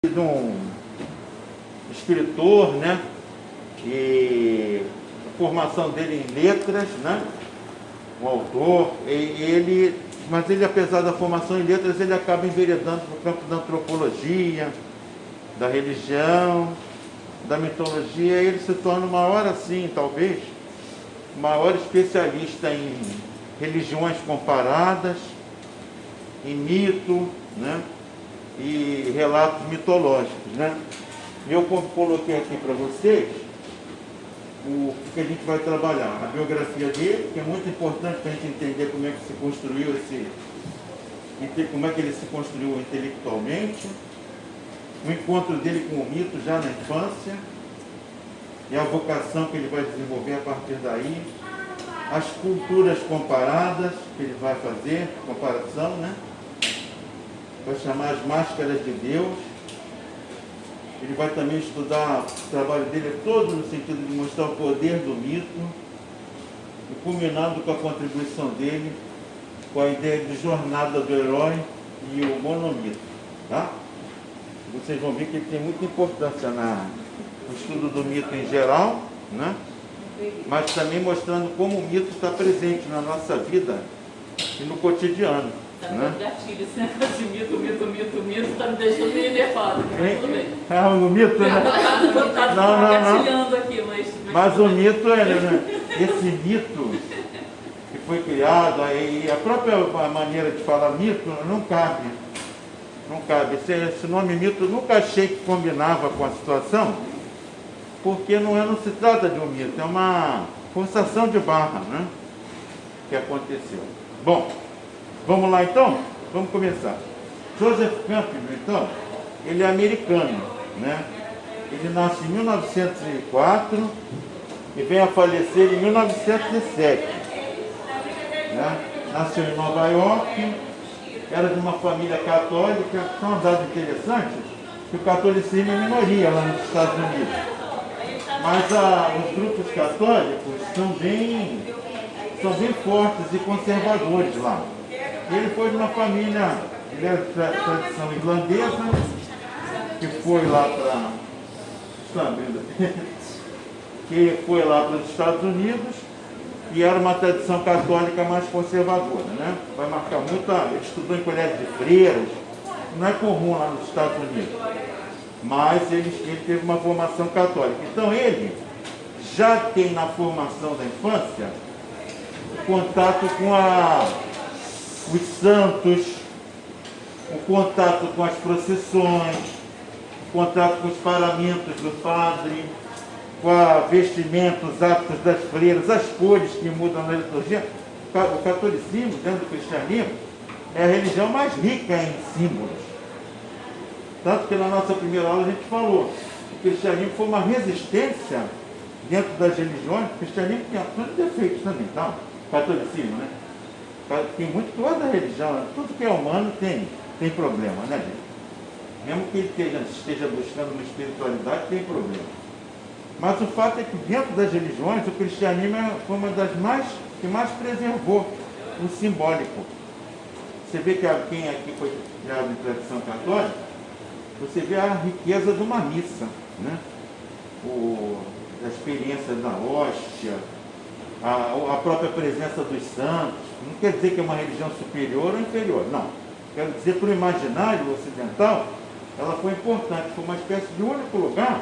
de um escritor, né? E a formação dele em letras, né? Um autor, mas ele, apesar da formação em letras, ele acaba enveredando no campo da antropologia, da religião, da mitologia, e ele se torna o maior, assim, talvez, o maior especialista em religiões comparadas, em mito, né? E relatos mitológicos, né? Eu coloquei aqui para vocês o que a gente vai trabalhar, a biografia dele, que é muito importante para a gente entender como é que se construiu como é que ele se construiu intelectualmente, o encontro dele com o mito já na infância e a vocação que ele vai desenvolver a partir daí, as culturas comparadas que ele vai fazer, comparação, né? Vai chamar as máscaras de Deus. Ele vai também estudar, o trabalho dele é todo no sentido de mostrar o poder do mito, e culminando com a contribuição dele com a ideia de jornada do herói e o monomito. Tá? Vocês vão ver que ele tem muita importância no estudo do mito em geral, né? Mas também mostrando como o mito está presente na nossa vida e no cotidiano. Né? Gatilho, esse negócio de mito, tá me deixando meio nervosa, mas tudo bem. É o mito, né? Tá gatilhando aqui, mas o mito, né? Esse mito que foi criado, e a própria maneira de falar mito não cabe. Não cabe. Esse nome mito nunca achei que combinava com a situação, porque não se trata de um mito, é uma forçação de barra, né? Que aconteceu. Bom, vamos lá então? Vamos começar. Joseph Campbell, então, ele é americano, né? Ele nasce em 1904 e vem a falecer em 1907. Né? Nasceu em Nova York, era de uma família católica. São um dado interessante que o catolicismo é minoria lá nos Estados Unidos. Mas os grupos católicos são bem fortes e conservadores lá. Ele foi de uma família, ele era de tradição irlandesa, que foi lá para os Estados Unidos, e era uma tradição católica mais conservadora, né? Vai marcar muito, ele estudou em colégio de freiras, não é comum lá nos Estados Unidos, mas ele teve uma formação católica. Então ele já tem na formação da infância contato com os santos, o contato com as procissões, o contato com os paramentos do padre, com a vestimenta, os hábitos das freiras, as cores que mudam na liturgia. O catolicismo, dentro do cristianismo, é a religião mais rica em símbolos. Tanto que na nossa primeira aula a gente falou, o cristianismo foi uma resistência dentro das religiões. O cristianismo tem absolutos defeitos também, tá? O catolicismo, né? Tem muito, toda a religião, tudo que é humano tem problema, né, gente? Mesmo que ele esteja buscando uma espiritualidade, tem problema. Mas o fato é que dentro das religiões, o cristianismo foi uma das que mais preservou o simbólico. Você vê que quem aqui foi criado em tradição católica, você vê a riqueza de uma missa, né? A experiência da hóstia, a própria presença dos santos. Não quer dizer que é uma religião superior ou inferior, não. Quero dizer, para o imaginário ocidental, ela foi importante, foi uma espécie de único lugar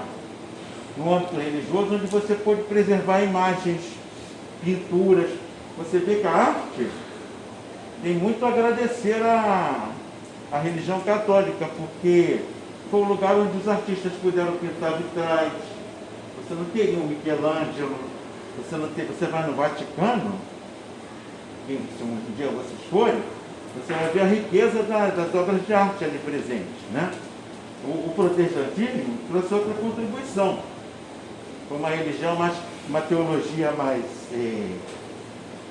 no âmbito religioso onde você pôde preservar imagens, pinturas. Você vê que a arte tem muito a agradecer à religião católica, porque foi o lugar onde os artistas puderam pintar vitrais. Você não teria um Michelangelo, você vai no Vaticano, se um dia vocês forem, você vai ver a riqueza das obras de arte ali presentes, né? O protestantismo trouxe outra contribuição. Foi uma religião uma teologia mais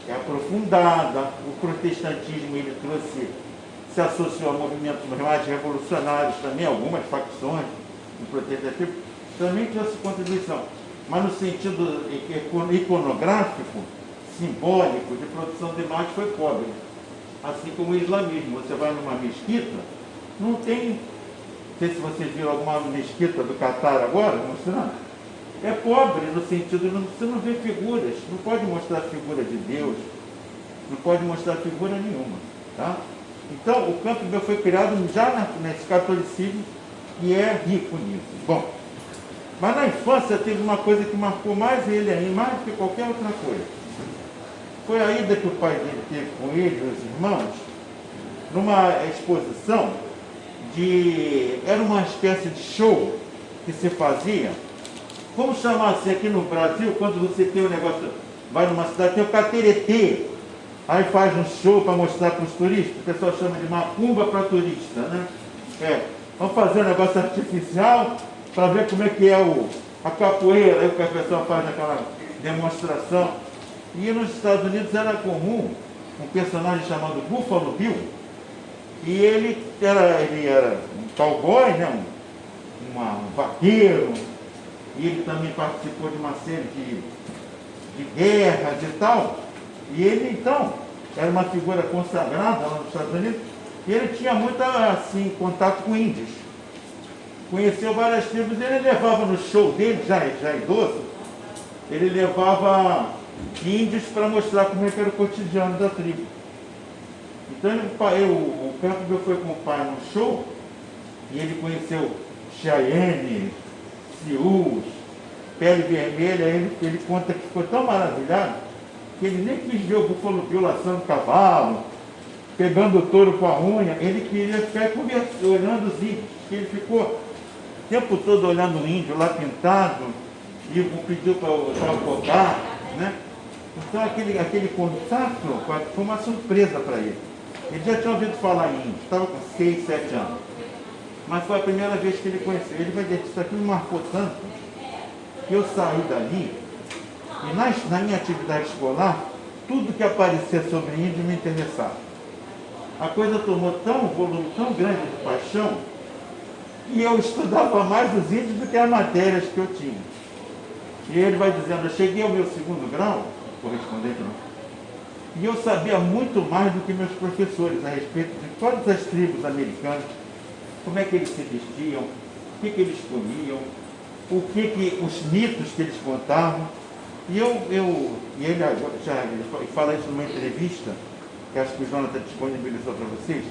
aprofundada. O protestantismo ele se associou a movimentos mais revolucionários também, algumas facções do protestantismo também trouxe contribuição. Mas no sentido iconográfico, simbólico, de produção de imagem, foi pobre. Assim como o islamismo. Você vai numa mesquita, não tem sei se vocês viram alguma mesquita do Catar agora, mostrando. É pobre no sentido de você não vê figuras, não pode mostrar figura de Deus, não pode mostrar figura nenhuma. Tá? Então, o Campbell foi criado já nesse catolicismo e é rico nisso. Bom, mas na infância teve uma coisa que marcou mais ele aí, mais do que qualquer outra coisa. Foi a ida que o pai dele teve com ele e os irmãos, numa exposição era uma espécie de show que se fazia. Vamos chamar assim aqui no Brasil, quando você tem um negócio, vai numa cidade, tem o cateretê, aí faz um show para mostrar para os turistas, o pessoal chama de macumba para turista, né? Vamos fazer um negócio artificial para ver como é que é a capoeira, aí o que a pessoa faz aquela demonstração. E nos Estados Unidos era comum um personagem chamado Buffalo Bill, e ele era um cowboy, né? Um vaqueiro, e ele também participou de uma série de guerras e tal. E ele, então, era uma figura consagrada lá nos Estados Unidos, e ele tinha muito, assim, contato com índios. Conheceu várias tribos, ele levava no show dele, já idoso, ele levava índios para mostrar como é que era o cotidiano da tribo. Então, o Campbell foi com o pai num show, e ele conheceu Cheyenne, Sioux, Pele Vermelha. Ele conta que ficou tão maravilhado que ele nem quis ver o Buffalo Bill laçando cavalo, pegando o touro com a unha. Ele queria ficar olhando os índios, que ele ficou o tempo todo olhando o índio lá pintado, e pediu para acordar, né? Então aquele contato foi uma surpresa para ele. Ele já tinha ouvido falar em índio, estava com 6, 7 anos. Mas foi a primeira vez que ele conheceu. Ele vai dizer que isso aqui me marcou tanto que eu saí dali e na minha atividade escolar, tudo que aparecia sobre índio me interessava. A coisa tomou um volume tão grande de paixão que eu estudava mais os índios do que as matérias que eu tinha. E ele vai dizendo, eu cheguei ao meu 2º grau, correspondente não, e eu sabia muito mais do que meus professores a respeito de todas as tribos americanas, como é que eles se vestiam, o que eles comiam, os mitos que eles contavam. E ele fala isso numa entrevista, que acho que o Jonathan disponibilizou para vocês,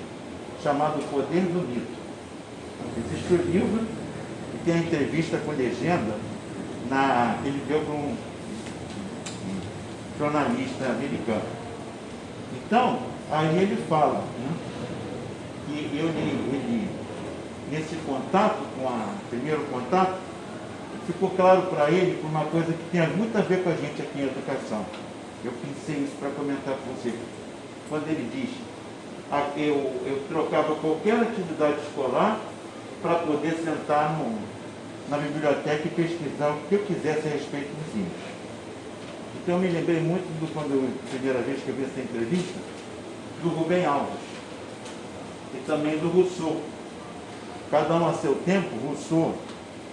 chamado O Poder do Mito. Existe o livro e tem a entrevista com legenda que ele deu para um jornalista americano. Então, aí ele fala, né, que ele nesse contato, primeiro contato, ficou claro para ele por uma coisa que tem muito a ver com a gente aqui em educação. Eu pensei isso para comentar com você. Quando ele diz, eu trocava qualquer atividade escolar para poder sentar na biblioteca e pesquisar o que eu quisesse a respeito dos índios. Então eu me lembrei muito a primeira vez que eu vi essa entrevista, do Rubem Alves e também do Rousseau. Cada um a seu tempo. Rousseau,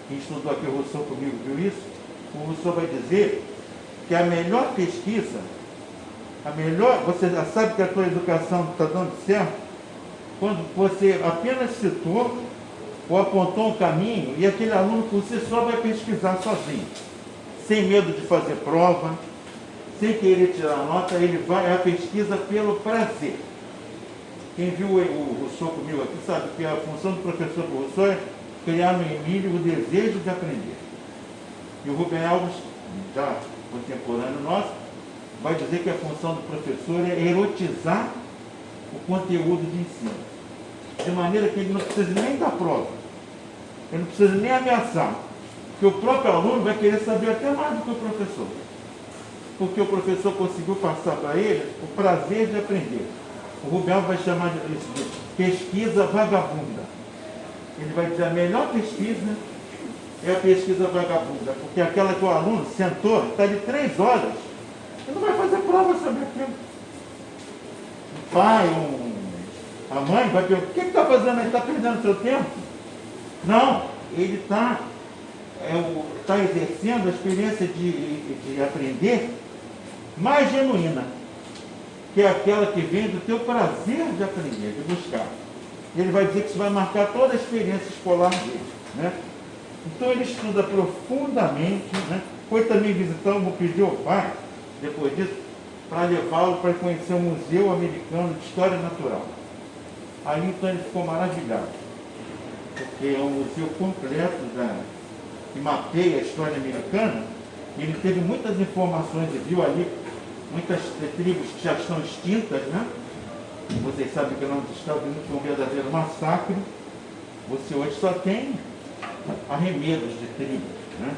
quem estudou aqui o Rousseau comigo viu isso, o Rousseau vai dizer que a melhor pesquisa, você já sabe que a tua educação está dando certo quando você apenas citou ou apontou um caminho e aquele aluno por si só vai pesquisar sozinho, sem medo de fazer prova, sem querer tirar nota, ele vai à pesquisa pelo prazer. Quem viu o Rousseau comigo aqui sabe que a função do professor do Rousseau é criar no Emílio o desejo de aprender. E o Rubem Alves, já contemporâneo nosso, vai dizer que a função do professor é erotizar o conteúdo de ensino. De maneira que ele não precisa nem dar prova, ele não precisa nem ameaçar, porque o próprio aluno vai querer saber até mais do que o professor. Porque o professor conseguiu passar para ele o prazer de aprender. O Rubem Alves vai chamar isso de pesquisa vagabunda. Ele vai dizer, a melhor pesquisa é a pesquisa vagabunda, porque aquela que o aluno sentou, está de 3 horas, ele não vai fazer prova sobre aquilo. O pai, a mãe vai perguntar, o que está fazendo aí? Está perdendo seu tempo? Não, ele está exercendo a experiência de aprender mais genuína, que é aquela que vem do teu prazer de aprender, de buscar. E ele vai dizer que isso vai marcar toda a experiência escolar dele, né? Então ele estuda profundamente, né? Foi também visitar, eu vou pedir ao pai, depois disso, para levá-lo para conhecer o Museu Americano de História Natural. Aí então ele ficou maravilhado, porque é um museu completo que mapeia a história americana. Ele teve muitas informações e viu ali muitas tribos que já estão extintas, né? Vocês sabem que lá nos Estados Unidos foi um verdadeiro massacre. Você hoje só tem arremedos de tribos, né?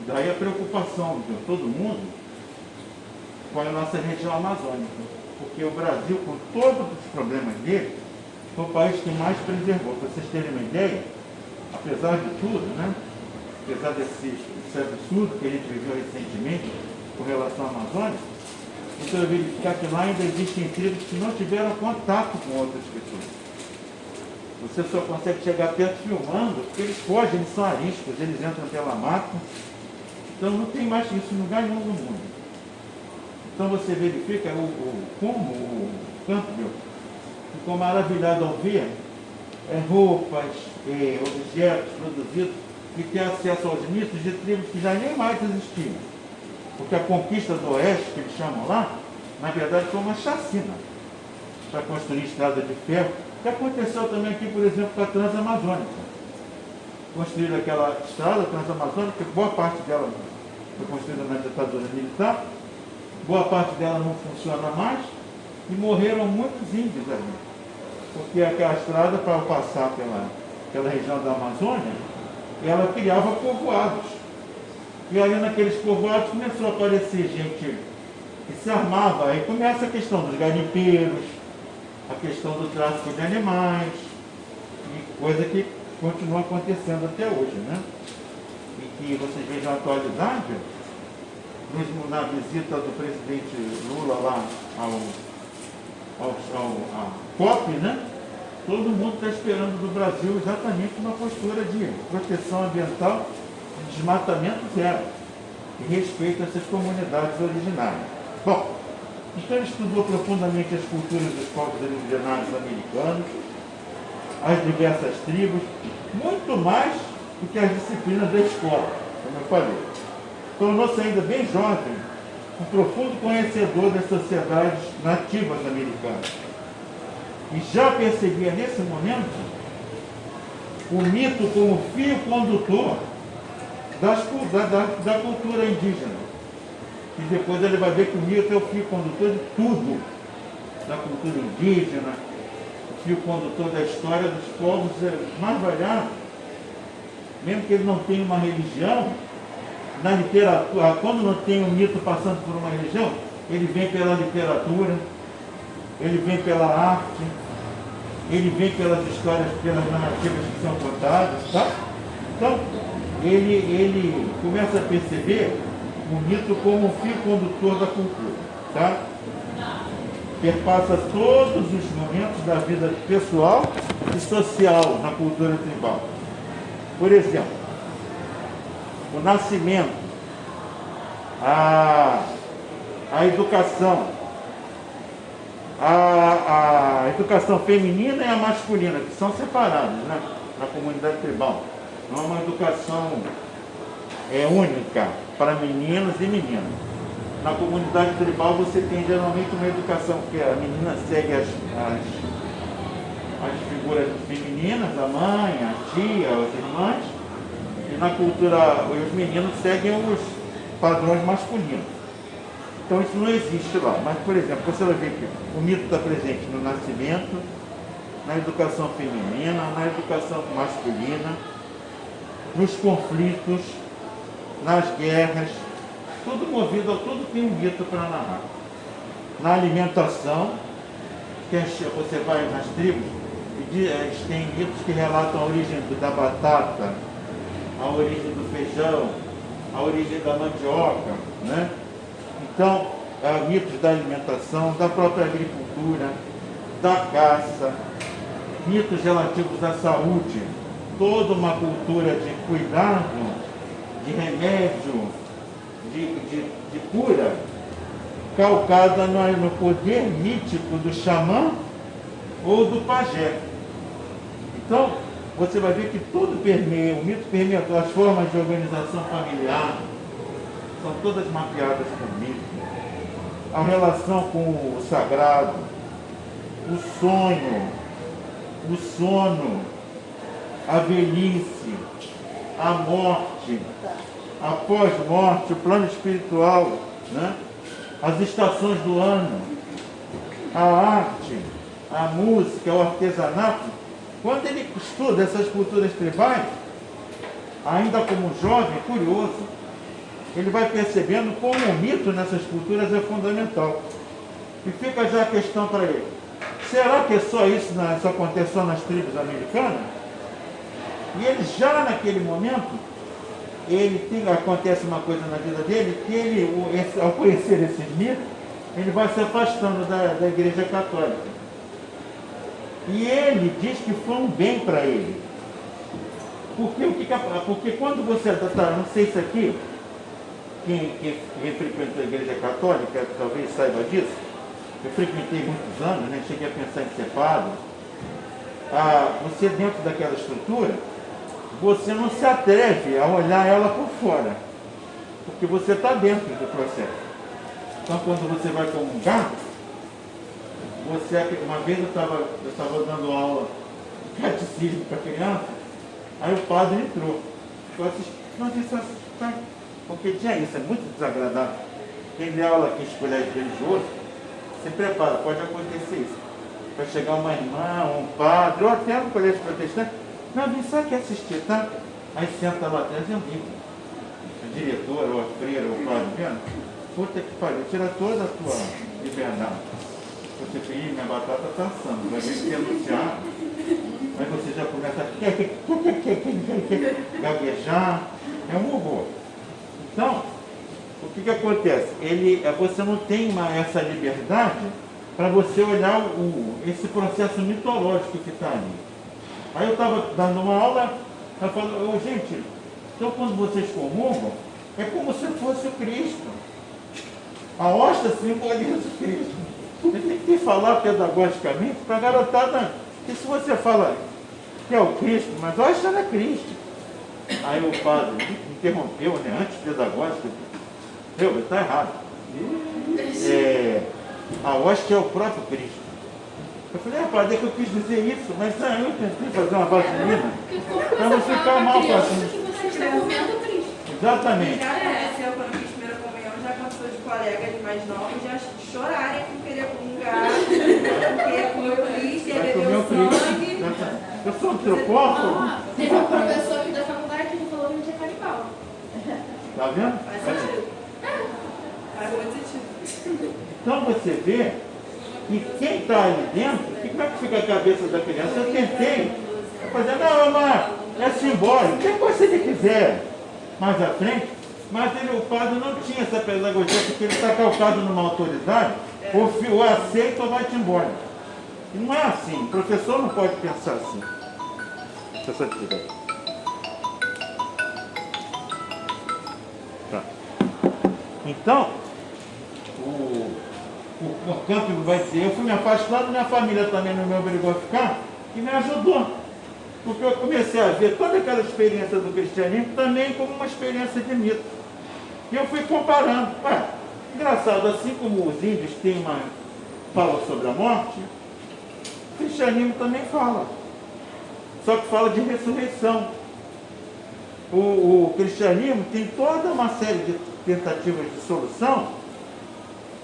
Daí a preocupação de todo mundo com a nossa região amazônica, porque o Brasil, com todos os problemas dele, foi o país que mais preservou. Para vocês terem uma ideia, apesar de tudo, né? Apesar desse absurdo que a gente viveu recentemente com relação à Amazônia, você vai verificar que lá ainda existem tribos que não tiveram contato com outras pessoas. Você só consegue chegar perto filmando, porque eles fogem, eles são ariscos, eles entram pela mata. Então não tem mais isso em lugar nenhum do mundo. Então você verifica como o Campbell ficou maravilhado ao ver roupas, objetos produzidos que têm acesso aos mitos de tribos que já nem mais existiam. Porque a conquista do Oeste, que eles chamam lá, na verdade foi uma chacina para construir estrada de ferro, que aconteceu também aqui, por exemplo, com a Transamazônica. Construíram aquela estrada transamazônica, que boa parte dela foi construída na ditadura militar, boa parte dela não funciona mais, e morreram muitos índios ali. Porque aquela estrada, para passar pela região da Amazônia, ela criava povoados. E aí naqueles povoados começou a aparecer gente que se armava. Aí começa a questão dos garimpeiros, a questão do tráfico de animais, e coisa que continua acontecendo até hoje, né? E que vocês vejam a atualidade, mesmo na visita do presidente Lula lá à COP, né? Todo mundo está esperando do Brasil exatamente uma postura de proteção ambiental, de desmatamento zero, e respeito a essas comunidades originárias. Bom, então ele estudou profundamente as culturas dos povos originários americanos, as diversas tribos, muito mais do que as disciplinas da escola, como eu falei. Tornou-se ainda bem jovem um profundo conhecedor das sociedades nativas americanas. E já percebia nesse momento o mito como fio condutor da cultura indígena. E depois ele vai ver que o mito é o fio condutor de tudo, da cultura indígena, o fio condutor da história dos povos mais variados. Mesmo que ele não tenha uma religião, na literatura, quando não tem um mito passando por uma religião, ele vem pela literatura, ele vem pela arte, ele vem pelas histórias, pelas narrativas que são contadas, tá? Então, ele começa a perceber o mito como um fio condutor da cultura, tá? Perpassa todos os momentos da vida pessoal e social na cultura tribal. Por exemplo, o nascimento, a educação, a educação feminina e a masculina, que são separadas, né, na comunidade tribal. Não é uma educação única para meninos e meninas. Na comunidade tribal você tem geralmente uma educação que a menina segue as figuras femininas, a mãe, a tia, as irmãs, e na cultura os meninos seguem os padrões masculinos. Então isso não existe lá. Mas, por exemplo, você vai ver que o mito está presente no nascimento, na educação feminina, na educação masculina, nos conflitos, nas guerras, tudo movido, tudo tem um mito para narrar. Na alimentação, que você vai nas tribos, eles têm mitos que relatam a origem da batata, a origem do feijão, a origem da mandioca, né? Então, mitos da alimentação, da própria agricultura, da caça, mitos relativos à saúde, toda uma cultura de cuidado, de remédio, de cura, calcada no poder mítico do xamã ou do pajé. Então, você vai ver que tudo permeia, o mito permeia as formas de organização familiar, são todas mapeadas por mito. A relação com o sagrado, o sonho, o sono, a velhice, a morte, a pós-morte, o plano espiritual, né? As estações do ano, a arte, a música, o artesanato. Quando ele estuda essas culturas tribais, ainda como jovem, curioso, ele vai percebendo como o mito nessas culturas é fundamental. E fica já a questão para ele: será que é só isso, isso acontece só nas tribos americanas? E ele já naquele momento, acontece uma coisa na vida dele, que ele, ao conhecer esses mitos, ele vai se afastando da Igreja Católica. E ele diz que foi um bem para ele. Porque quando você não sei se aqui, quem frequentou a Igreja Católica talvez saiba disso, eu frequentei muitos anos, né? Cheguei a pensar em ser padre. Você dentro daquela estrutura, você não se atreve a olhar ela por fora, porque você está dentro do processo. Então, quando você vai comungar, uma vez eu estava dando aula de catecismo para criança, aí o padre entrou. Eu assisti, não disse assim, porque tinha isso, é muito desagradável. Quem dê aula aqui em colégio religioso, se prepara, pode acontecer isso. Vai chegar uma irmã, um padre, ou até no colégio protestante, não, vem só aqui assistir, tá? Aí senta lá atrás e amigo. A diretora, ou a freira, ou o padre, vendo? Puta que pariu, tira toda a tua liberdade. Você tem minha batata está assando, vai ver que anunciar. Aí você já começa a gaguejar. É um horror. Então, o que acontece? Você não tem essa liberdade para você olhar esse processo mitológico que está ali. Aí eu estava dando uma aula, eu falei, gente, então quando vocês comungam, é como se fosse o Cristo. A hóstia simboliza o Cristo. Você tem que falar pedagogicamente para a garotada, que se você fala que é o Cristo, mas a hóstia não é Cristo. Aí o padre me interrompeu, né, antipedagógico. Está errado. A hóstia é o próprio Cristo. Eu falei, padre, é que eu quis dizer isso, mas eu tentei fazer uma vaselina para não ficar mal com assim. Você está comendo Cristo. Exatamente. Já aconteceu quando eu fiz primeira comunhão, já aconteceu de colegas mais novos já chorarem por querer comungar, porque comeu Cristo e bebeu sangue. Eu sou antropófago. Teve um professor aqui da faculdade que falou que não tinha canibal. Tá vendo? Faz sentido. Faz muito sentido. Então você vê que quem está ali dentro, como é que fica a cabeça da criança? Eu tentei fazer, não, mas é simbólico, que coisa ele quiser mais à frente, mas o padre não tinha essa pedagogia, porque ele está calcado numa autoridade, ou aceita ou vai-te embora. E não é assim, o professor não pode pensar assim. Deixa eu só tirar. Tá. Então, o campo vai dizer, eu fui me afastando, minha família também não me obrigou a ficar, e me ajudou. Porque eu comecei a ver toda aquela experiência do cristianismo também como uma experiência de mito. E eu fui comparando. Engraçado, assim como os índios falam sobre a morte, o cristianismo também fala. Só que fala de ressurreição. O cristianismo tem toda uma série de tentativas de solução,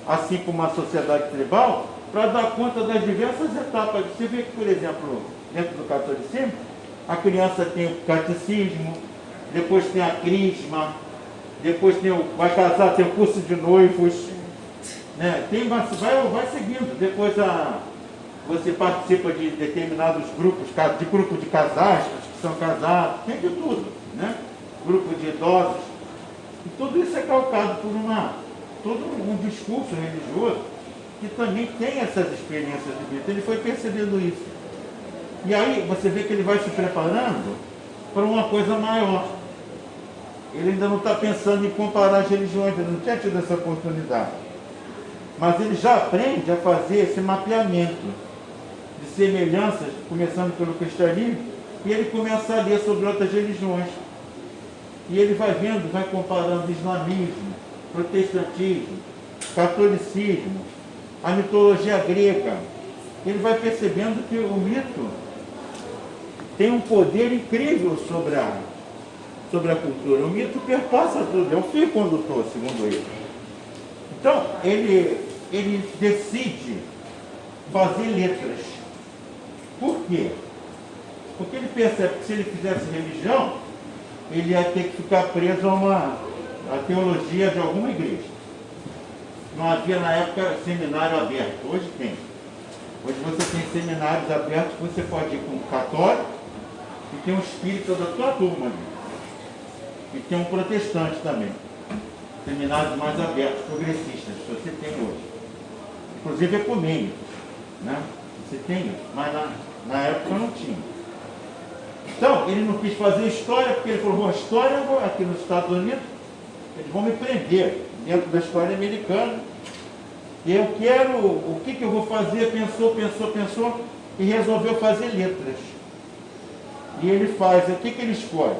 assim como a sociedade tribal, para dar conta das diversas etapas. Você vê que, por exemplo, dentro do catolicismo, a criança tem o catecismo, depois tem a crisma, depois vai casar, tem o curso de noivos, né? Vai seguindo. Depois você participa de determinados grupos, de grupo de casais que são casados, tem de tudo, né? Grupo de idosos. E tudo isso é calcado por todo um discurso religioso que também tem essas experiências de vida. Ele foi percebendo isso. E aí você vê que ele vai se preparando para uma coisa maior. Ele ainda não está pensando em comparar as religiões, ele não tinha tido essa oportunidade. Mas ele já aprende a fazer esse mapeamento de semelhanças, começando pelo cristianismo, e ele começa a ler sobre outras religiões. E ele vai vendo, vai comparando islamismo, protestantismo, catolicismo, a mitologia grega. Ele vai percebendo que o mito tem um poder incrível sobre a cultura. O mito perpassa tudo, é o fio condutor, segundo ele. Então, ele decide fazer letras. Por quê? Porque ele percebe que se ele fizesse religião, ele ia ter que ficar preso a teologia de alguma igreja. Não havia na época seminário aberto, hoje tem. Hoje você tem seminários abertos que você pode ir com um católico e tem um espírita da tua turma ali. E tem um protestante também. Seminários mais abertos, progressistas, que você tem hoje. Inclusive ecumênicos, né? Você tem isso, mas na época não tinha. Então, ele não quis fazer história, porque ele falou, bom, história aqui nos Estados Unidos, eles vão me prender dentro da história americana. E eu quero, o que eu vou fazer? Pensou, e resolveu fazer letras. E ele faz, o que ele escolhe?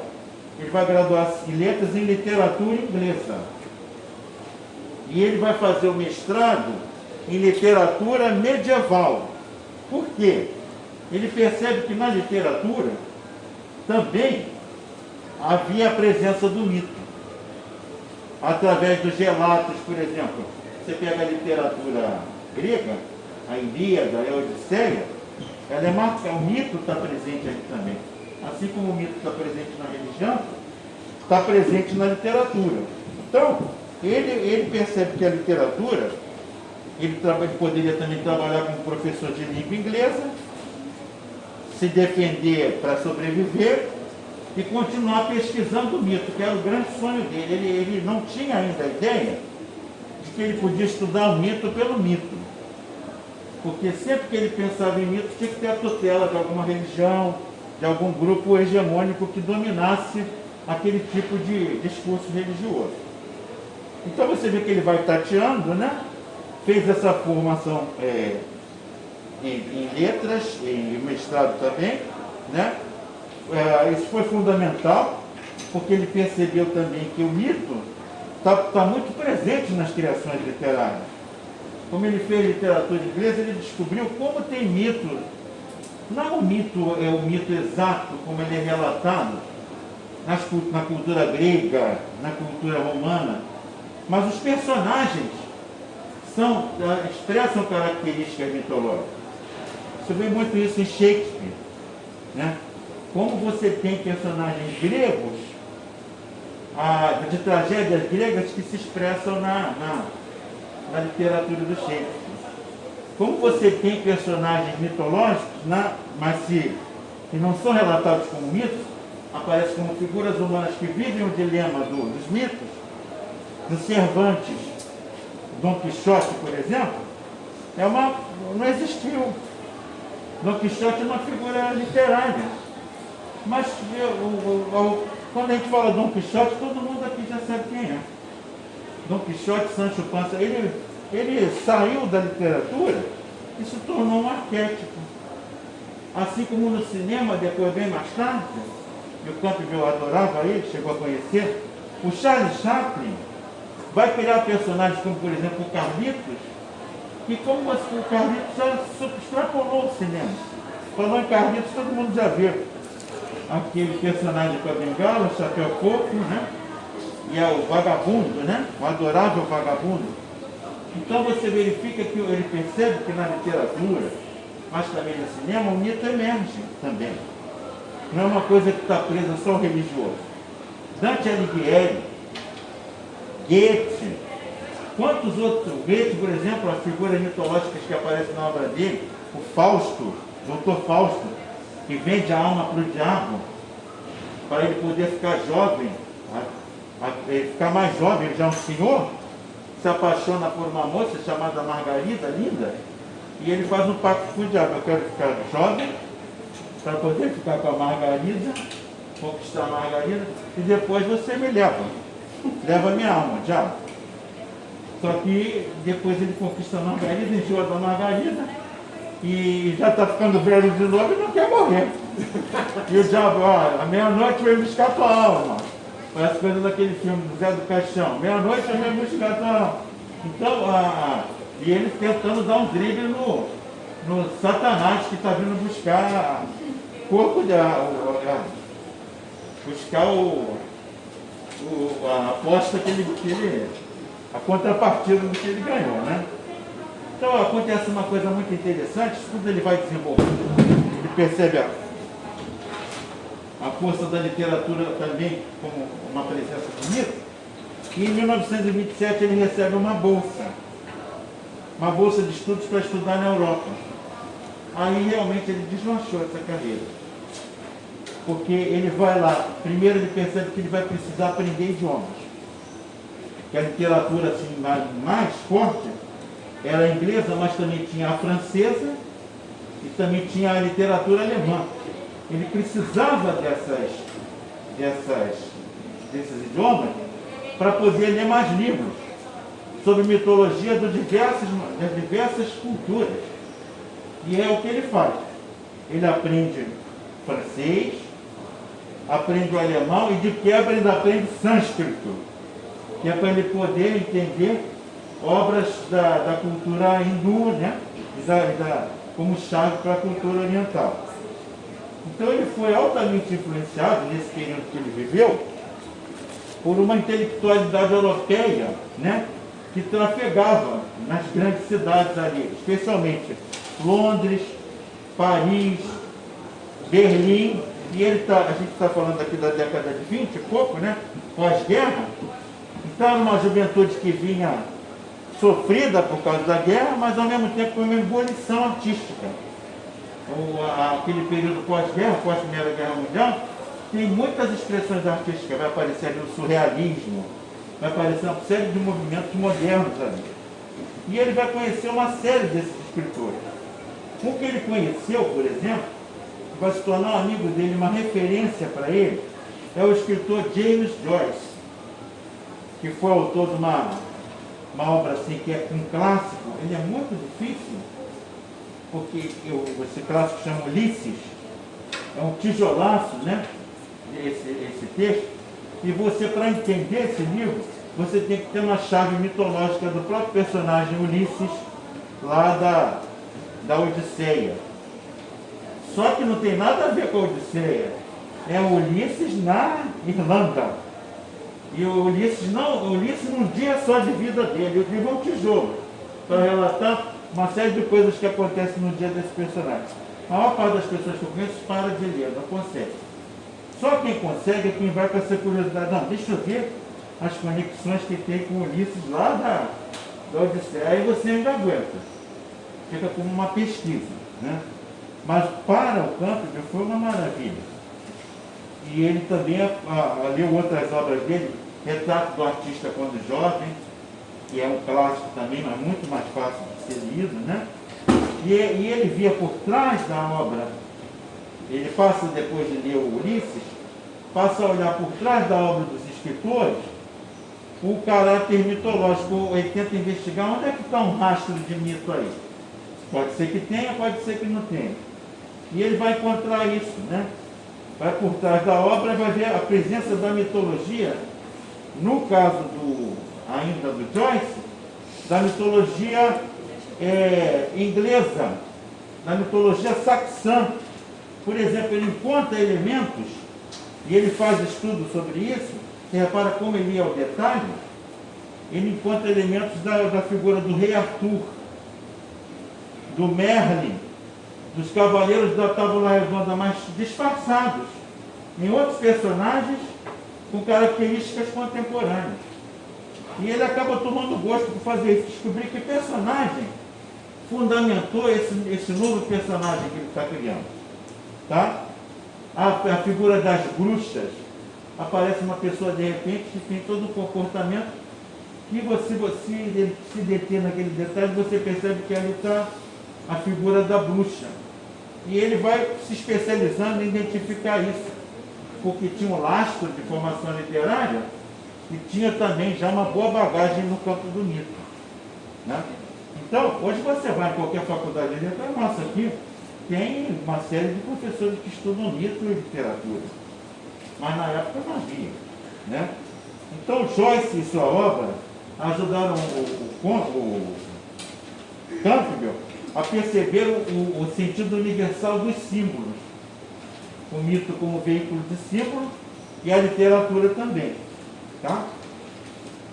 Ele vai graduar em letras em literatura inglesa. E ele vai fazer o mestrado em literatura medieval. Por quê? Ele percebe que na literatura também havia a presença do mito. Através dos relatos, por exemplo, você pega a literatura grega, a Ilíada, a Odisseia, ela é marcada, o mito está presente aqui também. Assim como o mito está presente na religião, está presente na literatura. Então, ele percebe que a literatura, ele poderia também trabalhar como professor de língua inglesa, se defender para sobreviver e continuar pesquisando o mito, que era o grande sonho dele. Ele não tinha ainda a ideia de que ele podia estudar o mito pelo mito. Porque sempre que ele pensava em mito, tinha que ter a tutela de alguma religião, de algum grupo hegemônico que dominasse aquele tipo de discurso religioso. Então você vê que ele vai tateando, né? Fez essa formação em letras, em mestrado também, né? Isso foi fundamental, porque ele percebeu também que o mito está muito presente nas criações literárias. Como ele fez literatura inglesa, ele descobriu como tem mito. Não o mito é o mito exato, como ele é relatado na cultura grega, na cultura romana, mas os personagens expressam características mitológicas. Você vê muito isso em Shakespeare, né? Como você tem personagens gregos, de tragédias gregas que se expressam na literatura do Shakespeare. Como você tem personagens mitológicos, mas que não são relatados como mitos, aparecem como figuras humanas que vivem o dilema dos mitos, do Cervantes, Dom Quixote, por exemplo, não existiu. Dom Quixote é uma figura literária. Mas quando a gente fala Dom Quixote, todo mundo aqui já sabe quem é. Dom Quixote, Sancho Panza, ele saiu da literatura e se tornou um arquétipo. Assim como no cinema, depois bem mais tarde, e o Campbell adorava ele, chegou a conhecer, o Charles Chaplin vai criar personagens como, por exemplo, o Carlitos, que como o Carlitos já extrapolou o cinema. Falou em Carlitos, todo mundo já viu. Aquele personagem com a bengala, o chapéu coco, né? E é o vagabundo, né? O adorável vagabundo. Então você verifica que ele percebe que na literatura, mas também no cinema, o mito emerge também. Não é uma coisa que está presa só ao religioso. Dante Alighieri, Goethe, quantos outros, Goethe, por exemplo, as figuras mitológicas que aparecem na obra dele, o Fausto, Dr. Fausto, que vende a alma para o diabo, para ele poder ficar jovem, ficar mais jovem, ele já é um senhor, se apaixona por uma moça chamada Margarida, linda, e ele faz um pacto com o diabo: eu quero ficar jovem, para poder ficar com a Margarida, conquistar a Margarida, e depois você me leva minha alma, diabo. Só que depois ele conquista a Margarida, enjoa da Margarida, e já está ficando velho de novo e não quer morrer. E o diabo, ó, à meia-noite vem buscar tua alma. Parece coisa daquele filme do Zé do Caixão. Meia-noite vem buscar tua alma. Então, e ele tentando dar um drible no Satanás que está vindo buscar o corpo buscar a aposta a contrapartida do que ele ganhou, né? Então acontece uma coisa muito interessante, quando ele vai desenvolvendo, ele percebe a força da literatura também como uma presença bonita, e em 1927 ele recebe uma bolsa de estudos para estudar na Europa. Aí realmente ele deslanchou essa carreira. Porque ele vai lá, primeiro ele percebe que ele vai precisar aprender idiomas. Que a literatura assim, mais forte era a inglesa, mas também tinha a francesa e também tinha a literatura alemã. Ele precisava desses idiomas para poder ler mais livros sobre mitologia das diversas culturas. E é o que ele faz. Ele aprende francês, aprende o alemão e de quebra ainda aprende sânscrito, que é para ele poder entender obras da cultura hindu, né? Como chave para a cultura oriental. Então ele foi altamente influenciado nesse período que ele viveu por uma intelectualidade europeia, né? Que trafegava nas grandes cidades ali, especialmente Londres, Paris, Berlim, e a gente está falando aqui da década de 20 e pouco, né? Pós-guerra. Então era uma juventude que vinha sofrida por causa da guerra, mas ao mesmo tempo com uma ebulição artística. Aquele período pós-guerra, pós-Primeira Guerra Mundial, tem muitas expressões artísticas, vai aparecer ali o surrealismo, vai aparecer uma série de movimentos modernos ali. E ele vai conhecer uma série desses escritores. Um que ele conheceu, por exemplo, vai se tornar um amigo dele, uma referência para ele, é o escritor James Joyce, que foi autor de uma obra assim, que é um clássico. Ele é muito difícil, porque esse clássico chama Ulisses, é um tijolaço, né? Esse texto, e você, para entender esse livro, você tem que ter uma chave mitológica do próprio personagem Ulisses, lá da Odisseia. Só que não tem nada a ver com a Odisseia. É o Ulisses na Irlanda. E o Ulisses num dia só de vida dele. O livro é um tijolo para relatar uma série de coisas que acontecem no dia desse personagem. A maior parte das pessoas que eu conheço para de ler, não consegue. Só quem consegue é quem vai com essa curiosidade. Não, deixa eu ver as conexões que tem com o Ulisses lá da Odisseia. Aí você ainda aguenta. Fica como uma pesquisa, né? Mas para o Campbell foi uma maravilha. E ele também leu outras obras dele, Retrato do Artista Quando Jovem, que é um clássico também, mas muito mais fácil de ser lido, né? E ele via por trás da obra, ele passa, depois de ler o Ulisses, passa a olhar por trás da obra dos escritores o caráter mitológico. Ele tenta investigar onde é que está um rastro de mito aí. Pode ser que tenha, pode ser que não tenha. E ele vai encontrar isso, né? Vai por trás da obra e vai ver a presença da mitologia, no caso ainda do Joyce, da mitologia inglesa, da mitologia saxã. Por exemplo, ele encontra elementos, e ele faz estudo sobre isso, você repara como ele ia ao detalhe, ele encontra elementos da figura do rei Arthur, do Merlin, dos cavaleiros da Tábula Redonda, mas disfarçados em outros personagens com características contemporâneas. E ele acaba tomando gosto por fazer isso, descobrir que personagem fundamentou esse novo personagem que ele está criando. Tá? A figura das bruxas, aparece uma pessoa de repente que tem todo um comportamento que você se deter naquele detalhe, você percebe que ali está a figura da bruxa. E ele vai se especializando em identificar isso, porque tinha um lastro de formação literária e tinha também já uma boa bagagem no campo do mito, né? Então, hoje você vai em qualquer faculdade de letras, nossa, aqui tem uma série de professores que estudam mito e literatura. Mas na época não havia, né? Então, Joyce e sua obra ajudaram o Campbell a perceber o sentido universal dos símbolos. O mito como veículo de símbolo e a literatura também. Tá?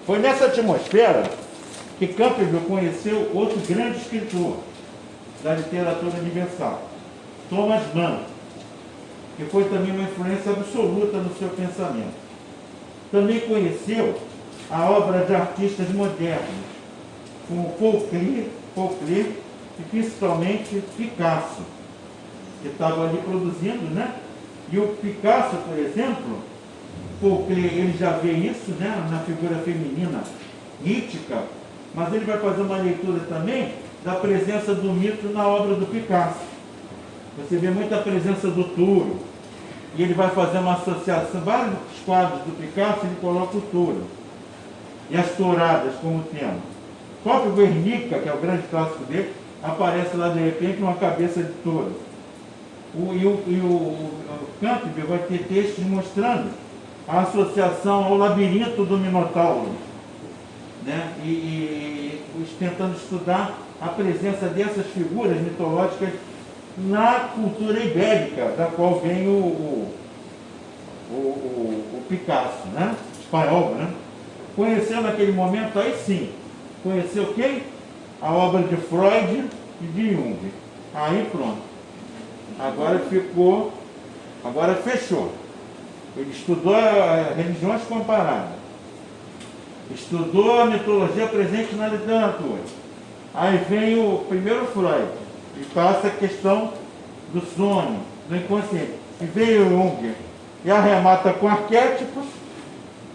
Foi nessa atmosfera que Campbell conheceu outro grande escritor da literatura universal, Thomas Mann, que foi também uma influência absoluta no seu pensamento. Também conheceu a obra de artistas modernos, como Paul Klee e principalmente Picasso, que estava ali produzindo, né? E o Picasso, por exemplo, Paul Klee, ele já vê isso, né, na figura feminina mítica, mas ele vai fazer uma leitura também da presença do mito na obra do Picasso. Você vê muita presença do touro, e ele vai fazer uma associação, vários quadros do Picasso, ele coloca o touro, e as touradas como tema. O próprio Guernica, que é o grande clássico dele, aparece lá de repente uma cabeça de touro. O Campbell vai ter textos mostrando a associação ao labirinto do Minotauro, né? E tentando estudar a presença dessas figuras mitológicas na cultura ibérica, da qual vem o Picasso, né? Espanhol, né? Conheceu naquele momento, aí sim, conheceu quem? A obra de Freud e de Jung. Aí pronto. Agora fechou. Ele estudou religiões comparadas. Estudou a mitologia presente na literatura. Aí vem o primeiro Freud, e passa a questão do sonho, do inconsciente. E veio Jung, e arremata com arquétipos.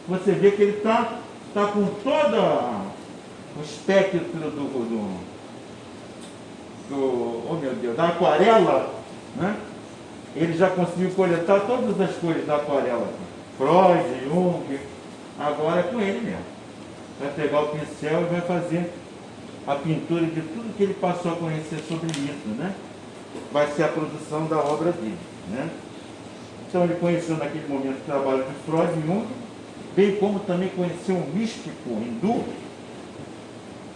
Você vê que ele está com todo o espectro oh meu Deus, da aquarela, né? Ele já conseguiu coletar todas as cores da aquarela. Freud, Jung, agora é com ele mesmo. Vai pegar o pincel e vai fazer a pintura de tudo que ele passou a conhecer sobre isso, né? Vai ser a produção da obra dele, né? Então ele conheceu naquele momento o trabalho de Freud e Jung, bem como também conheceu um místico hindu,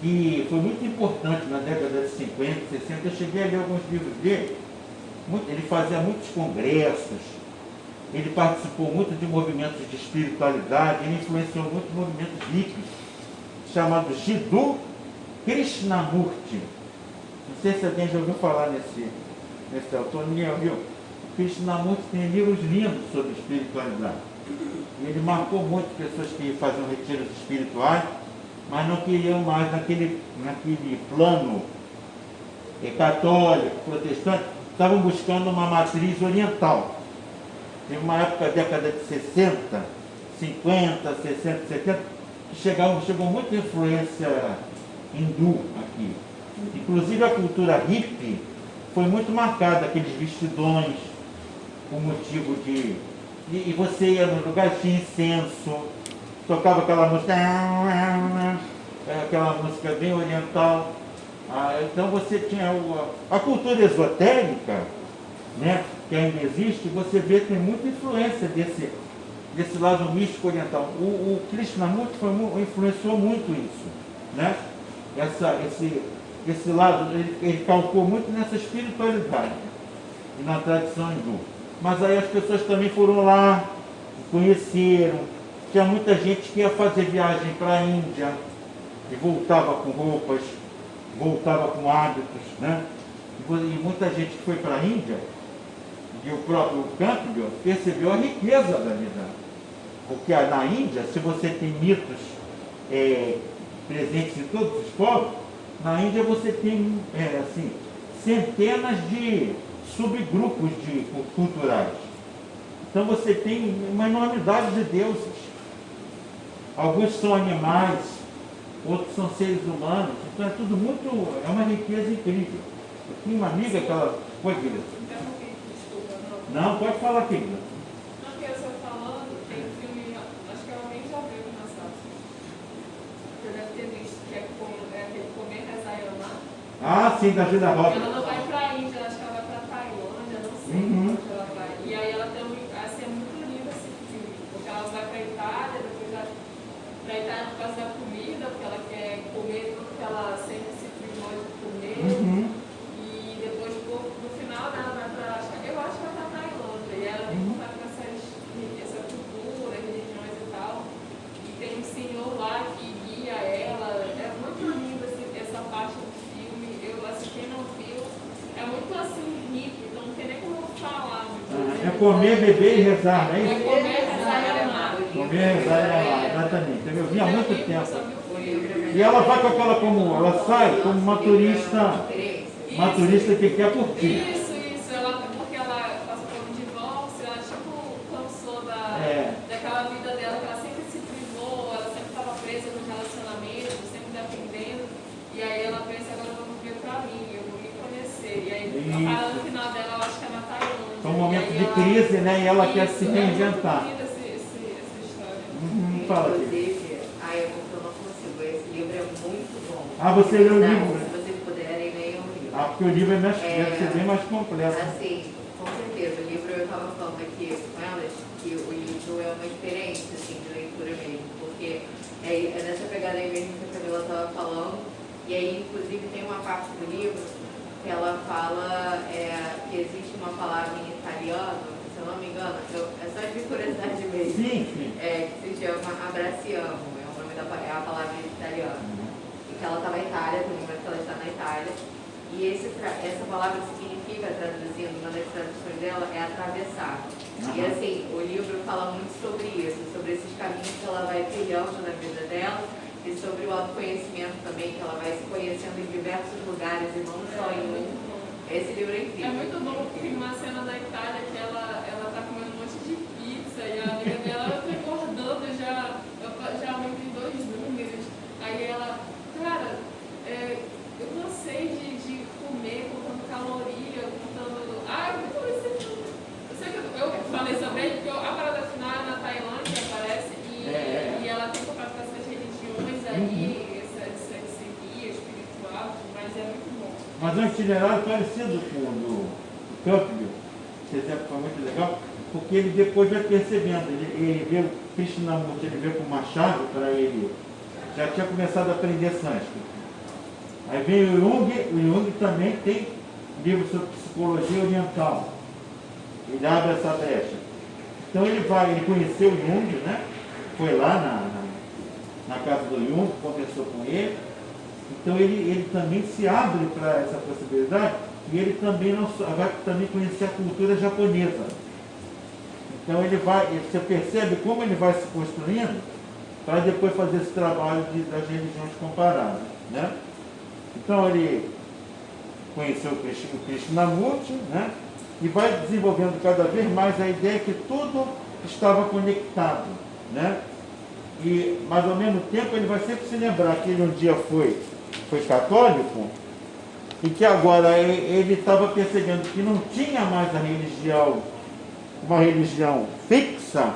que foi muito importante na década de 50, 60. Eu cheguei a ler alguns livros dele. Ele fazia muitos congressos, ele participou muito de movimentos de espiritualidade, ele influenciou muitos movimentos hippies, chamados Jiddu Krishnamurti. Não sei se alguém já ouviu falar nesse autor, ninguém ouviu. Krishnamurti tem livros lindos sobre espiritualidade. E ele marcou muito pessoas que faziam retiros espirituais, mas não queriam mais naquele plano católico, protestante, estavam buscando uma matriz oriental. Teve uma época, década de 60, 50, 60, 70, que chegou muita influência hindu aqui. Inclusive a cultura hippie foi muito marcada, aqueles vestidões, com motivo de... E você ia no lugar, tinha incenso, tocava aquela música bem oriental. Então você tinha a cultura esotérica, né, que ainda existe, você vê que tem muita influência desse lado místico oriental. O Krishnamurti influenciou muito isso, né? Esse lado, ele calcou muito nessa espiritualidade e na tradição hindu. Mas aí as pessoas também foram lá, conheceram. Tinha muita gente que ia fazer viagem para a Índia e voltava com roupas, voltava com hábitos, né? E muita gente que foi para a Índia, e o próprio Campbell percebeu a riqueza da vida. Porque na Índia, se você tem mitos presentes em todos os povos, na Índia você tem centenas de subgrupos culturais. Então você tem uma enormidade de deuses. Alguns são animais, outros são seres humanos. Então é tudo muito, é uma riqueza incrível. Eu tinha uma amiga que ela... Foi, querida? Desculpa, Não, pode falar, querida. Não, porque eu estou falando, tem um filme, acho que alguém já viu no passado. Você deve ter visto, que é aquele Comer, Rezar e Amar. Ah, sim, da Julia Ela Roberts. não vai pra Índia, acho que ela vai pra Tailândia, não sei Uhum. onde ela vai. E aí ela tem assim, é muito lindo esse filme, porque ela vai pra Itália, depois vai pra Itália por causa da comida, porque ela quer comer tudo que ela sempre se privou de comer. Uhum. E depois, no final, né, ela vai pra, eu acho que vai pra Tailândia, e ela tem contato com essa cultura, religiões e tal. E tem um senhor lá que guia ela, é muito lindo essa parte do filme. Eu, assim, quem não viu, é muito assim, rico, então não tem nem como falar. É comer, beber e rezar, não é É isso? comer, rezar e amar. Comer, rezar e amar, exatamente. Eu vi há muito Eu tempo. só vi o filme. E ela vai com aquela como, ela sai como uma turista que quer curtir. Isso, porque ela passou por um divórcio, ela tipo cansou É. daquela vida dela, que ela sempre se privou, ela sempre estava presa no relacionamento, sempre dependendo. E aí ela pensa, agora eu vou viver pra mim, eu vou me conhecer. E aí a parada no final dela, eu acho que é na Tailândia. É um momento E aí de crise, né? E ela quer se reinventar. É muito bonita essa história. Fala aqui. Inclusive, eu não consigo. Esse livro é muito bom. Ah, você leu o Não, livro? Se vocês puderem, leiam o livro. Ah, porque o livro deve ser bem mais completo. Assim, com certeza. O livro, eu estava falando aqui com elas, que o livro é uma experiência assim, de leitura mesmo. Porque é nessa pegada aí mesmo que a Camila estava falando. E aí, inclusive, tem uma parte do livro que ela fala que existe uma palavra em italiano, se eu não me engano, é só de curiosidade mesmo. Sim, sim. Que se chama abraciamo, é o nome é a palavra em italiano. E que ela está na Itália, tem um momento que ela está na Itália. E essa palavra significa, traduzindo, uma das traduções dela, é atravessar. E assim, o livro fala muito sobre isso, sobre esses caminhos que ela vai trilhando na vida dela e sobre o autoconhecimento também, que ela vai se conhecendo em diversos lugares e não só em um. Esse livro é incrível. É muito bom porque tem uma cena da Itália que ela tá comendo um monte de pizza e a amiga dela tá engordando, já aumentei 2 números. Aí ela, cara, eu cansei de comer, contando caloria, contando. Muito isso. Eu sei que eu falei sobre ele, porque a parada final é na Tailândia, parece, e ela tem contato com essas religiões aí, esse guia espiritual, mas é muito bom. Mas é um itinerário parecido com o do Campbell, que esse foi muito legal, porque ele depois vai percebendo, ele vê o Krishnamurti, ele vê com uma chave para ele, já tinha começado a aprender sânscrito. Aí vem o Jung também tem livro sobre psicologia oriental. Ele abre essa brecha. Então ele conheceu o Jung, né? Foi lá na casa do Jung, conversou com ele. Então ele também se abre para essa possibilidade e ele também vai também conhecer a cultura japonesa. Então você percebe como ele vai se construindo para depois fazer esse trabalho das religiões comparadas, né? Então ele conheceu o Krishnamurti, né? E vai desenvolvendo cada vez mais a ideia que tudo estava conectado, né? Mas ao mesmo tempo ele vai sempre se lembrar que ele um dia foi católico e que agora ele estava percebendo que não tinha mais uma religião fixa,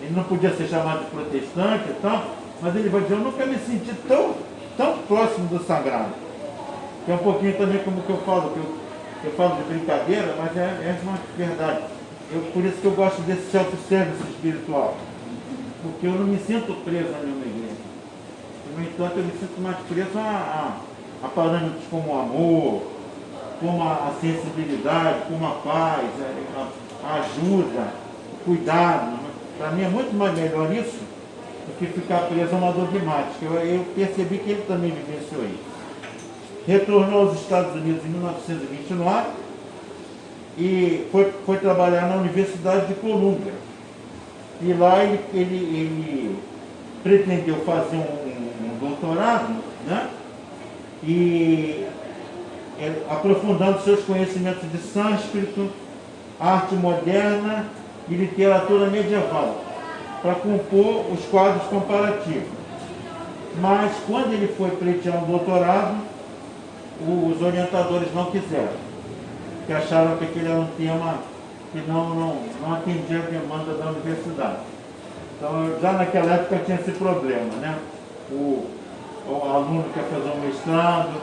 ele não podia ser chamado de protestante e tal, mas ele vai dizer, eu nunca me senti tão próximo do sagrado. Que é um pouquinho também como que eu falo, eu falo de brincadeira, mas é uma verdade. Por isso que eu gosto desse self-service espiritual, porque eu não me sinto preso a nenhuma igreja. No entanto, eu me sinto mais preso a parâmetros como o amor, como a sensibilidade, como a paz, a ajuda, o cuidado. Para mim é muito mais melhor isso do que ficar preso a uma dogmática. Eu percebi que ele também vivenciou isso. Retornou aos Estados Unidos em 1929 e foi trabalhar na Universidade de Colômbia. E lá ele pretendeu fazer um doutorado, né? E aprofundando seus conhecimentos de sânscrito, arte moderna e literatura medieval, para compor os quadros comparativos. Mas quando ele foi pleitear um doutorado, os orientadores não quiseram, porque acharam que aquele era um tema que não atendia a demanda da universidade. Então, já naquela época tinha esse problema, né? O aluno quer fazer um mestrado,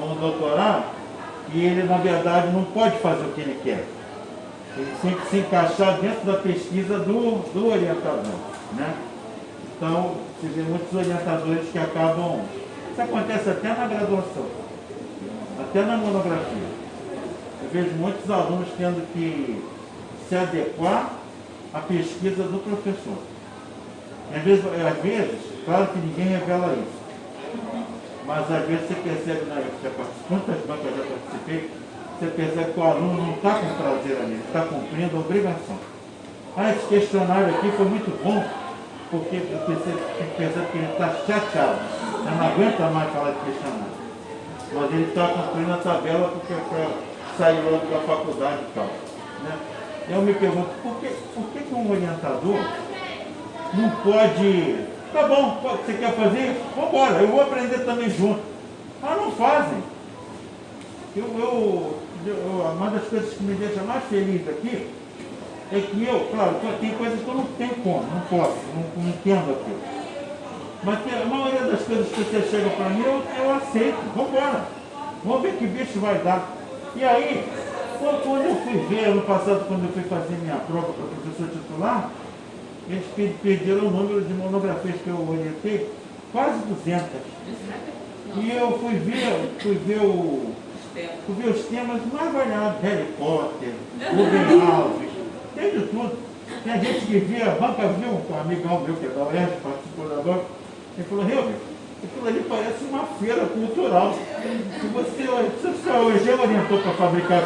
ou no doutorado, e ele, na verdade, não pode fazer o que ele quer. Ele tem que se encaixar dentro da pesquisa do orientador, né? Então, você vê muitos orientadores que acabam... Isso acontece até na graduação, até na monografia. Eu vejo muitos alunos tendo que se adequar à pesquisa do professor. Às vezes, claro que ninguém revela isso, mas às vezes você percebe, quantas bancas eu já participei, você percebe que o aluno não está com prazer ali, ele está cumprindo a obrigação. Esse questionário aqui foi muito bom, porque eu percebo que ele está chateado, ele não aguenta mais falar de questionário. Mas ele está cumprindo a tabela porque sair logo da faculdade e tal. Né? Eu me pergunto, por que um orientador não pode... Tá bom, você quer fazer isso? Vamos embora, eu vou aprender também junto. Mas não fazem. Uma das coisas que me deixa mais feliz aqui é que claro, tem coisas que eu não tenho como, não posso, não entendo aquilo. Mas a maioria das coisas que você chega para mim, eu aceito. Vamos embora. Vamos ver que bicho vai dar. E aí, quando eu fui ver, ano passado, quando eu fui fazer minha prova para professor titular, eles perderam o número de monografias que eu orientei, quase 200. E eu fui ver os temas mais variados, Harry Potter, Rubem Alves, tem de tudo. Tem gente que via, a banca viu, um amigão meu que é da UERJ, participou da banca, ele falou, Hilbert, aquilo ali parece uma feira cultural. Se você hoje orientou para fabricar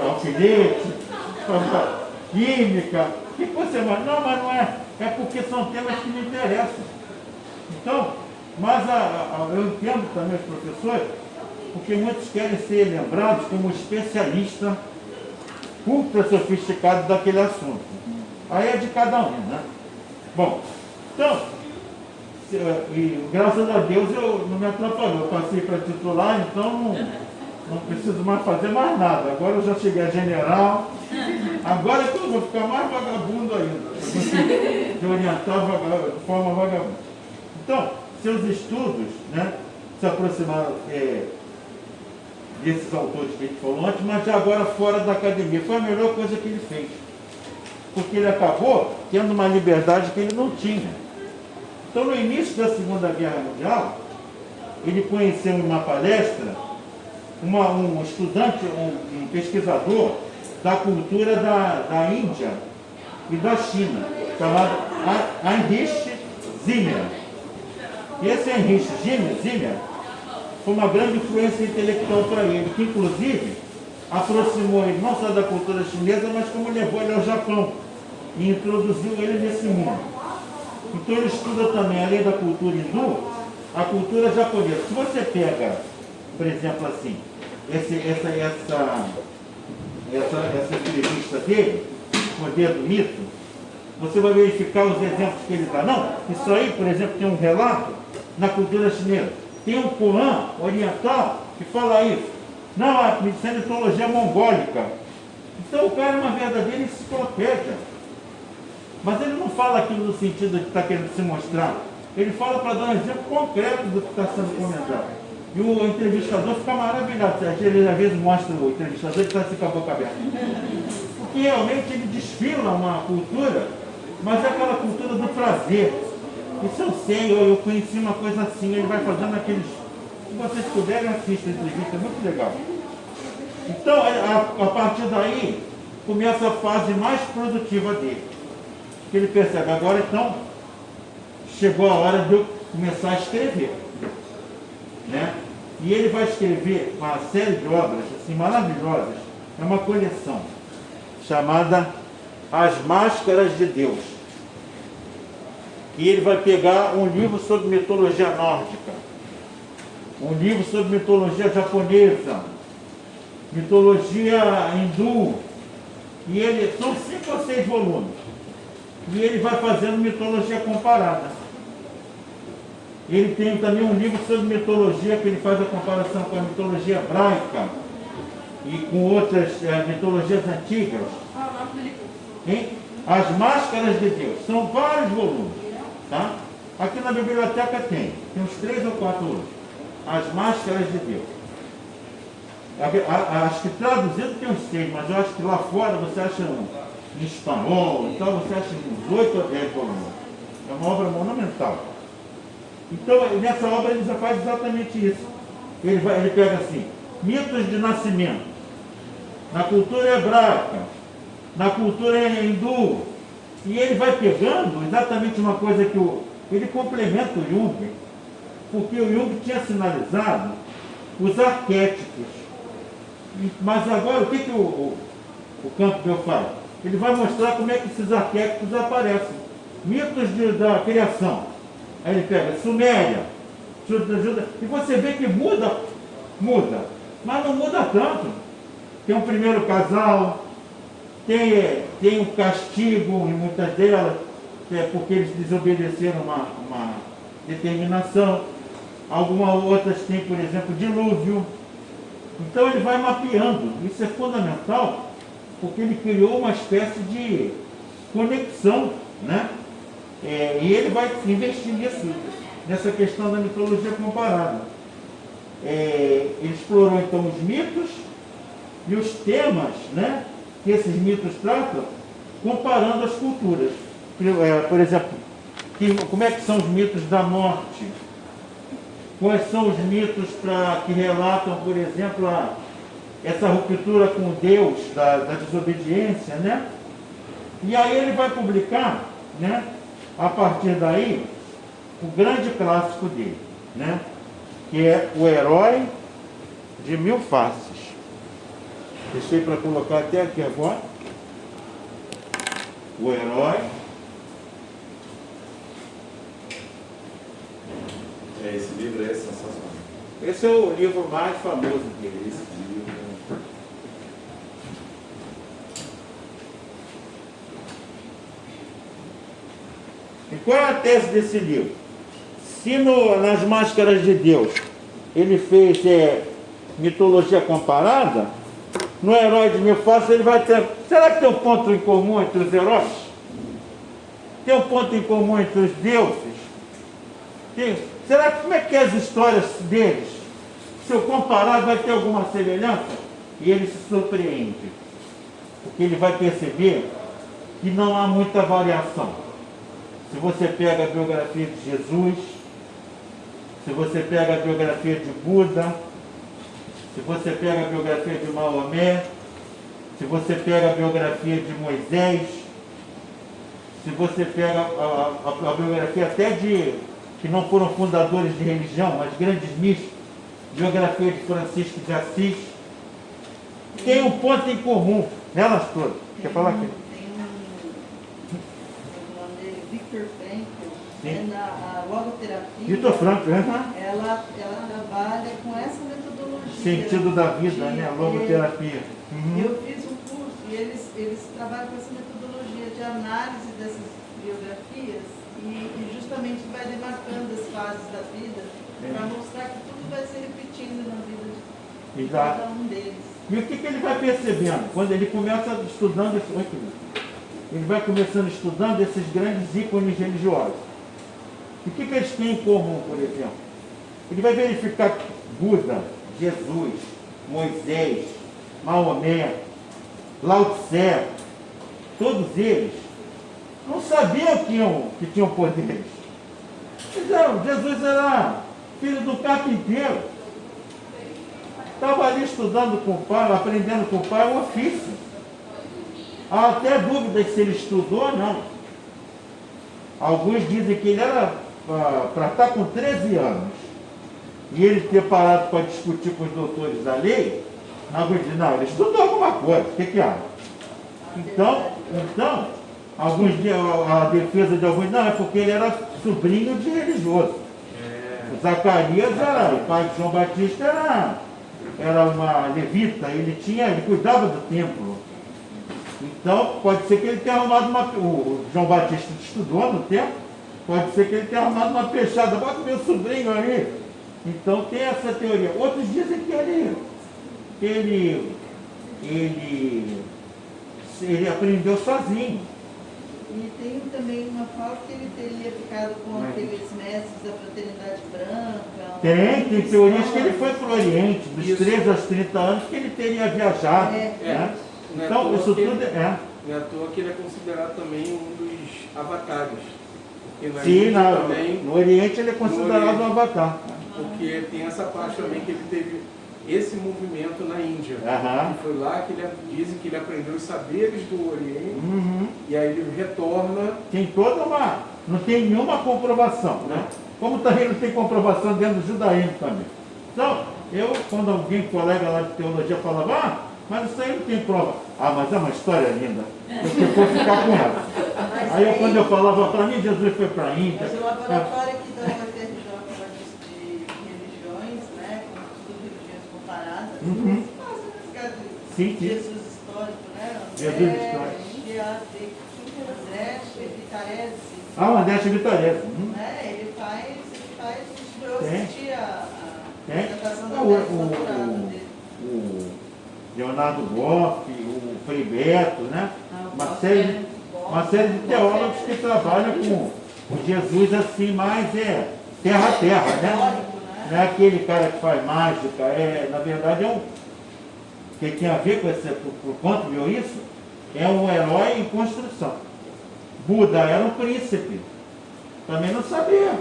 alfinete, para química, o que você vai? Não, mas não é. É porque são temas que me interessam. Então, mas eu entendo também os professores, porque muitos querem ser lembrados como especialista ultra sofisticado daquele assunto. Aí é de cada um, né? Bom, então, graças a Deus não me atrapalhou. Eu passei para titular, então não preciso mais fazer mais nada. Agora eu já cheguei a general. Agora é que eu vou ficar mais vagabundo ainda. De orientar de forma vagabunda. Então, seus estudos, né, se aproximaram desses autores que ele falou antes, mas já agora fora da academia. Foi a melhor coisa que ele fez. Porque ele acabou tendo uma liberdade que ele não tinha. Então, no início da Segunda Guerra Mundial, ele conheceu em uma palestra um estudante, um pesquisador da cultura da Índia e da China, chamado Heinrich Zimmer. E esse Heinrich Zimmer foi uma grande influência intelectual para ele, que inclusive aproximou ele não só da cultura chinesa, mas como levou ele ao Japão e introduziu ele nesse mundo. Então ele estuda também, além da cultura hindu, a cultura japonesa. Se você pega, por exemplo, assim, essa entrevista dele, Poder do Mito, você vai verificar os exemplos que ele dá. Não, isso aí, por exemplo, tem um relato na cultura chinesa. Tem um Corão oriental que fala isso. Não, isso é mitologia mongólica. Então o cara é uma verdadeira enciclopédia. Mas ele não fala aquilo no sentido de estar querendo se mostrar. Ele fala para dar um exemplo concreto do que está sendo comentado. E o entrevistador fica maravilhado. Ele às vezes mostra o entrevistador que está assim com a boca aberta. Porque realmente ele desfila uma cultura, mas é aquela cultura do prazer. Isso eu sei, eu conheci uma coisa assim, ele vai fazendo aqueles... Se vocês puderem, assistam a entrevista, é muito legal. Então, a partir daí, começa a fase mais produtiva dele. Que ele percebe, agora então, chegou a hora de eu começar a escrever. Né? E ele vai escrever uma série de obras assim, maravilhosas. É uma coleção chamada As Máscaras de Deus. E ele vai pegar um livro sobre mitologia nórdica, um livro sobre mitologia japonesa, mitologia hindu, e são 5 ou 6 volumes. E ele vai fazendo mitologia comparada. Ele tem também um livro sobre mitologia, que ele faz a comparação com a mitologia hebraica e com outras mitologias antigas. As Máscaras de Deus. São vários volumes. Tá? Aqui na biblioteca tem uns 3 ou 4 volumes. As Máscaras de Deus. Acho que traduzido tem uns 6, mas eu acho que lá fora você acha em espanhol, então você acha uns 8 volumes. É uma obra monumental. Então, nessa obra ele já faz exatamente isso. Ele pega assim, mitos de nascimento, na cultura hebraica, na cultura hindu, e ele vai pegando exatamente uma coisa que ele complementa o Jung, porque o Jung tinha sinalizado os arquétipos. Mas agora o que o Campbell faz? Ele vai mostrar como é que esses arquétipos aparecem. Mitos da criação. Aí ele pega Suméria, e você vê que muda, mas não muda tanto. Tem um primeiro casal, tem um castigo em muitas delas, porque eles desobedeceram uma determinação. Algumas outras têm, por exemplo, dilúvio. Então ele vai mapeando. Isso é fundamental, porque ele criou uma espécie de conexão, né? E ele vai investir nisso, nessa questão da mitologia comparada. Ele explorou então os mitos e os temas, né, que esses mitos tratam, comparando as culturas. Por exemplo, como é que são os mitos da morte? Quais são os mitos que relatam, por exemplo, essa ruptura com Deus, da desobediência, né? E aí ele vai publicar, né, a partir daí, o grande clássico dele, né, que é O Herói de Mil Faces. Deixei para colocar até aqui agora. O Herói. Esse livro é sensacional. Esse é o livro mais famoso dele. Esse livro. E qual é a tese desse livro? Se nas Máscaras de Deus ele fez mitologia comparada, no Herói de Mil Faces ele vai ter... Será que tem um ponto em comum entre os heróis? Tem um ponto em comum entre os deuses? Será que como é que é as histórias deles? Se eu comparar, vai ter alguma semelhança? E ele se surpreende, porque ele vai perceber que não há muita variação. Se você pega a biografia de Jesus, se você pega a biografia de Buda, se você pega a biografia de Maomé, se você pega a biografia de Moisés, se você pega a biografia até que não foram fundadores de religião, mas grandes místicos, biografia de Francisco de Assis, tem um ponto em comum nelas todas. Quer falar aqui? Tem o nome dele, Viktor Frankl, na logoterapia. Viktor Frankl, né? Ela trabalha com essa metodologia. Sentido da vida, né? Logoterapia. Eu fiz um curso e eles trabalham com essa metodologia de análise dessas biografias e justamente vai demarcando as fases da vida para mostrar que tudo vai se repetindo na vida de cada um deles. E o que ele vai percebendo? Quando ele começa estudando, ele vai começando estudando esses grandes ícones religiosos. O que eles têm em comum, por exemplo? Ele vai verificar que Buda, Jesus, Moisés, Maomé, Lao Tse, todos eles não sabiam que tinham poderes. Jesus era filho do carpinteiro. Estava ali estudando com o pai, aprendendo com o pai o ofício. Há até dúvidas se ele estudou ou não. Alguns dizem que ele era para estar com 13 anos e ele ter parado para discutir com os doutores da lei. Alguns dizem, não, ele estudou alguma coisa, o que há? Então, alguns dizem, a defesa de alguns, não, é porque ele era sobrinho de religioso. O Zacarias o pai de João Batista era uma levita, ele cuidava do templo. Então, pode ser que ele tenha arrumado o João Batista estudou no templo, pode ser que ele tenha arrumado uma peixada, bota meu sobrinho aí. Então tem essa teoria. Outros dizem que ele aprendeu sozinho. E tem também uma fala que ele teria ficado com aqueles mestres da Fraternidade Branca. Tem teorias que ele foi para o Oriente, dos Isso. 13 aos 30 anos, que ele teria viajado. Né? Não é à Então, toa isso que tudo é. Não é à toa que ele é considerado também um dos avatares. Porque na Sim, Índia também, no Oriente ele é considerado Oriente. um avatar. porque tem essa parte também que ele teve esse movimento na Índia. Aham. E foi lá que ele dizem que ele aprendeu os saberes do Oriente, Uhum. e aí ele retorna. Tem toda uma. Não tem nenhuma comprovação, né? Como também não tem comprovação dentro do judaísmo também. Então, quando alguém, colega lá de teologia, falava, mas isso aí não tem prova. Mas é uma história linda. Eu vou ficar com ela. Aí quando eu falava, para mim Jesus foi para a Índia. Mas o laboratório aqui da UFRJ de religiões, né, com estudo de religiões comparadas, Uhum. Sim, sim. Jesus histórico, né? Jesus histórico. André Vitarese. O André Vitarese. Né? Ele faz, eu Tem. assisti a Tem. apresentação da O doutorado dele. Leonardo Boff, o Frei Beto, né? Uma série de teólogos que trabalham com Jesus assim, mais terra a terra, né? Não é aquele cara que faz mágica, na verdade que tem a ver com esse, por quanto viu isso, é um herói em construção. Buda era um príncipe, também não sabia.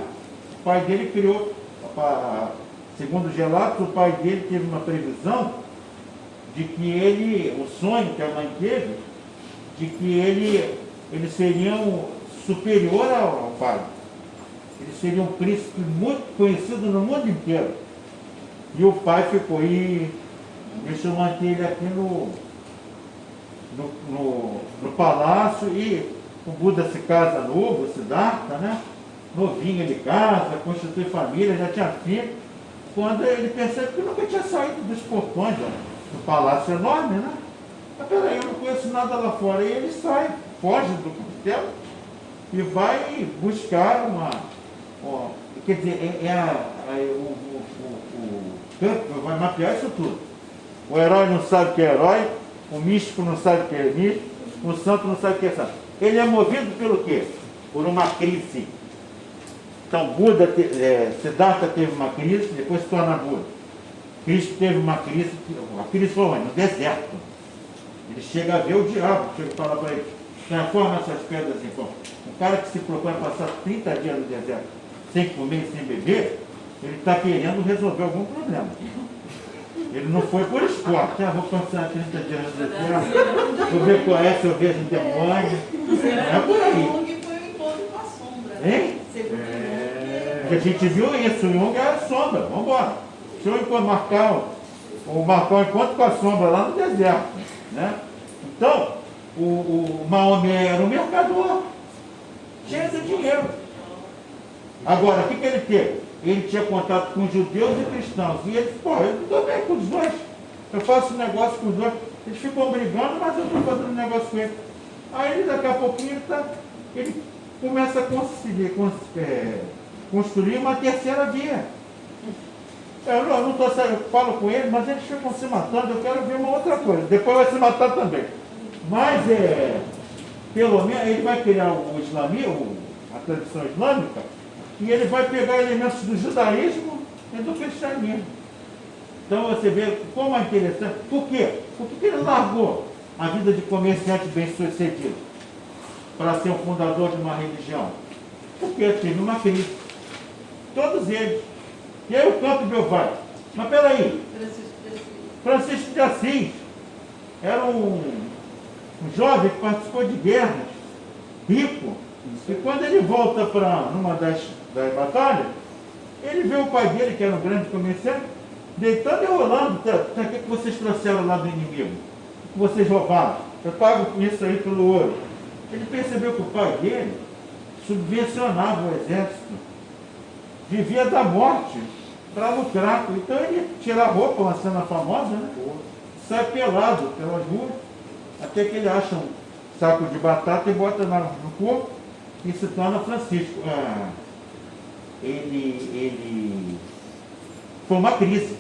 O pai dele criou, segundo os relatos, o pai dele teve uma previsão de que o sonho que a mãe teve, de que eles seriam superior ao pai. Eles seriam um príncipe muito conhecido no mundo inteiro. E o pai ficou aí, deixa eu manter ele aqui no palácio, e o Buda se casa novo, Siddhartha, né? Novinho ele casa, constitui família, já tinha filho, quando ele percebe que nunca tinha saído dos portões, do palácio enorme, né? Mas peraí, eu não conheço nada lá fora. E ele sai, foge do castelo e vai buscar quer dizer, o campo vai mapear isso tudo. O herói não sabe o que é herói, o místico não sabe o que é místico, o santo não sabe o que é santo. Ele é movido pelo quê? Por uma crise. Então, Siddhartha teve uma crise, depois se torna Buda. Cristo teve uma crise, a crise foi onde? No deserto. Ele chega a ver o diabo, chega a falar para ele, transforma essas pedras em pão. Um cara que se propõe a passar 30 dias no deserto, sem comer e sem beber, ele está querendo resolver algum problema. Ele não foi por esporte. Vou passar 30 dias no deserto, vou ver qual é, se eu vejo demônio. Não é por aí. Jung foi o encontro com a sombra. Hein? Segundo Jung, Porque a gente viu isso, o Jung é a sombra, vamos embora. Se eu marcar um encontro com a sombra lá no deserto, né? Então, o Maomé era um mercador, cheio de dinheiro. Agora, o que ele teve? Ele tinha contato com judeus e cristãos. E ele, eu estou bem com os dois. Eu faço negócio com os dois. Eles ficam brigando, mas eu estou fazendo negócio com eles. Aí ele, daqui a pouquinho, ele começa a construir uma terceira via. Eu não estou saindo, eu falo com eles, mas eles ficam se matando, eu quero ver uma outra coisa. Depois vai se matar também. Mas, pelo menos, ele vai criar o islamismo, a tradição islâmica, e ele vai pegar elementos do judaísmo e do cristianismo. Então você vê como é interessante. Por quê? Por que ele largou a vida de comerciante bem-sucedido para ser o fundador de uma religião? Porque teve uma crise. Todos eles. E aí o Campbell vai. Mas peraí, Francisco de Assis era um jovem que participou de guerras, rico, e quando ele volta para numa das batalhas, ele vê o pai dele, que era um grande comerciante, deitando e rolando. O que vocês trouxeram lá do inimigo? O que vocês roubaram? Eu pago isso aí pelo ouro. Ele percebeu que o pai dele subvencionava o exército, vivia da morte para lucrar. Então ele tira a roupa, uma cena famosa, né? Sai pelado pelas ruas, até que ele acha um saco de batata e bota no corpo e se torna Francisco. Ele foi uma crise.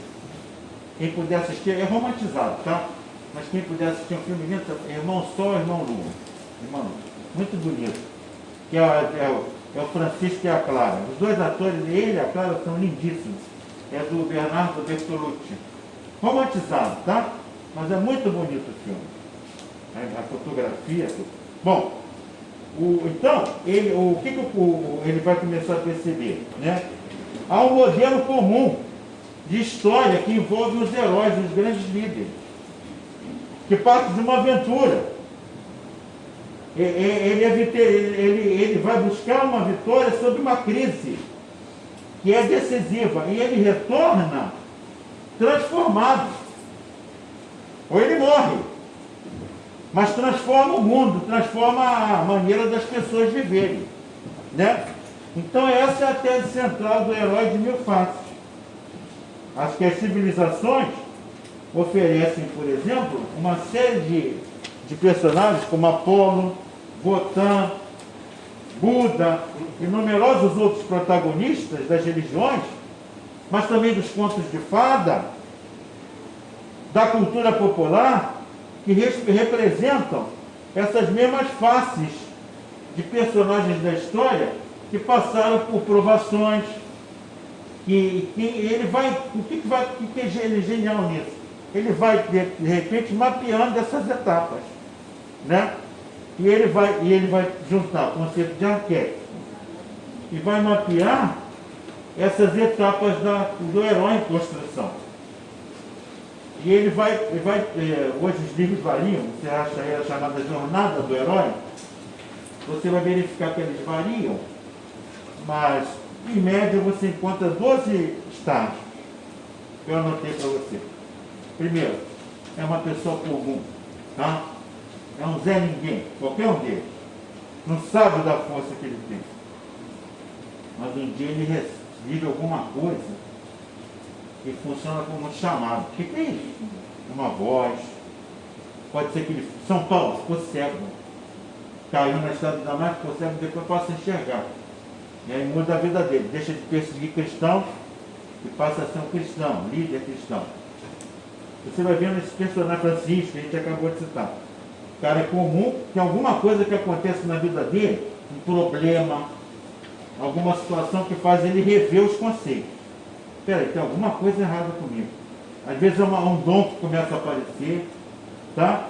Quem puder assistir, é romantizado, tá? Mas quem puder assistir um filme lindo, Irmão Sol, Irmão Lua. irmão, muito bonito, que é o Francisco e a Clara. Os dois atores, ele e a Clara, são lindíssimos. É do Bernardo Bertolucci. Romantizado, tá? Mas é muito bonito o filme. A fotografia, tudo. Bom, então, o que ele vai começar a perceber? Né? Há um modelo comum de história que envolve os heróis, os grandes líderes, que parte de uma aventura. Ele vai buscar uma vitória sobre uma crise que é decisiva, e ele retorna transformado. Ou ele morre, mas transforma o mundo, transforma a maneira das pessoas viverem, né? Então essa é a tese central do Herói de Mil Faces. Acho que as civilizações oferecem, por exemplo, uma série de personagens como Apolo, Wotan, Buda e numerosos outros protagonistas das religiões, mas também dos contos de fada, da cultura popular, que representam essas mesmas faces de personagens da história que passaram por provações, que ele vai, o que é genial nisso? Ele vai, de repente, mapeando essas etapas, né? E ele vai juntar o conceito de arquétipo e vai mapear essas etapas do herói em construção. E ele vai hoje os livros variam, você acha aí a chamada jornada do herói, você vai verificar que eles variam, mas em média você encontra 12 estágios que eu anotei para você. Primeiro, é uma pessoa comum, tá? É um Zé Ninguém, qualquer um deles. Não sabe da força que ele tem. Mas um dia ele vive alguma coisa que funciona como um chamado. O que é isso? Uma voz. Pode ser que ele... São Paulo ficou cego. Caiu na estrada da mar, ficou cego, depois passa a enxergar. E aí muda a vida dele. Deixa de perseguir cristão e passa a ser um cristão, líder cristão. Você vai vendo esse personagem Francisco, que a gente acabou de citar. O cara é comum, tem alguma coisa que acontece na vida dele, um problema, alguma situação que faz ele rever os conceitos. Peraí, tem alguma coisa errada comigo. Às vezes é um dom que começa a aparecer, tá?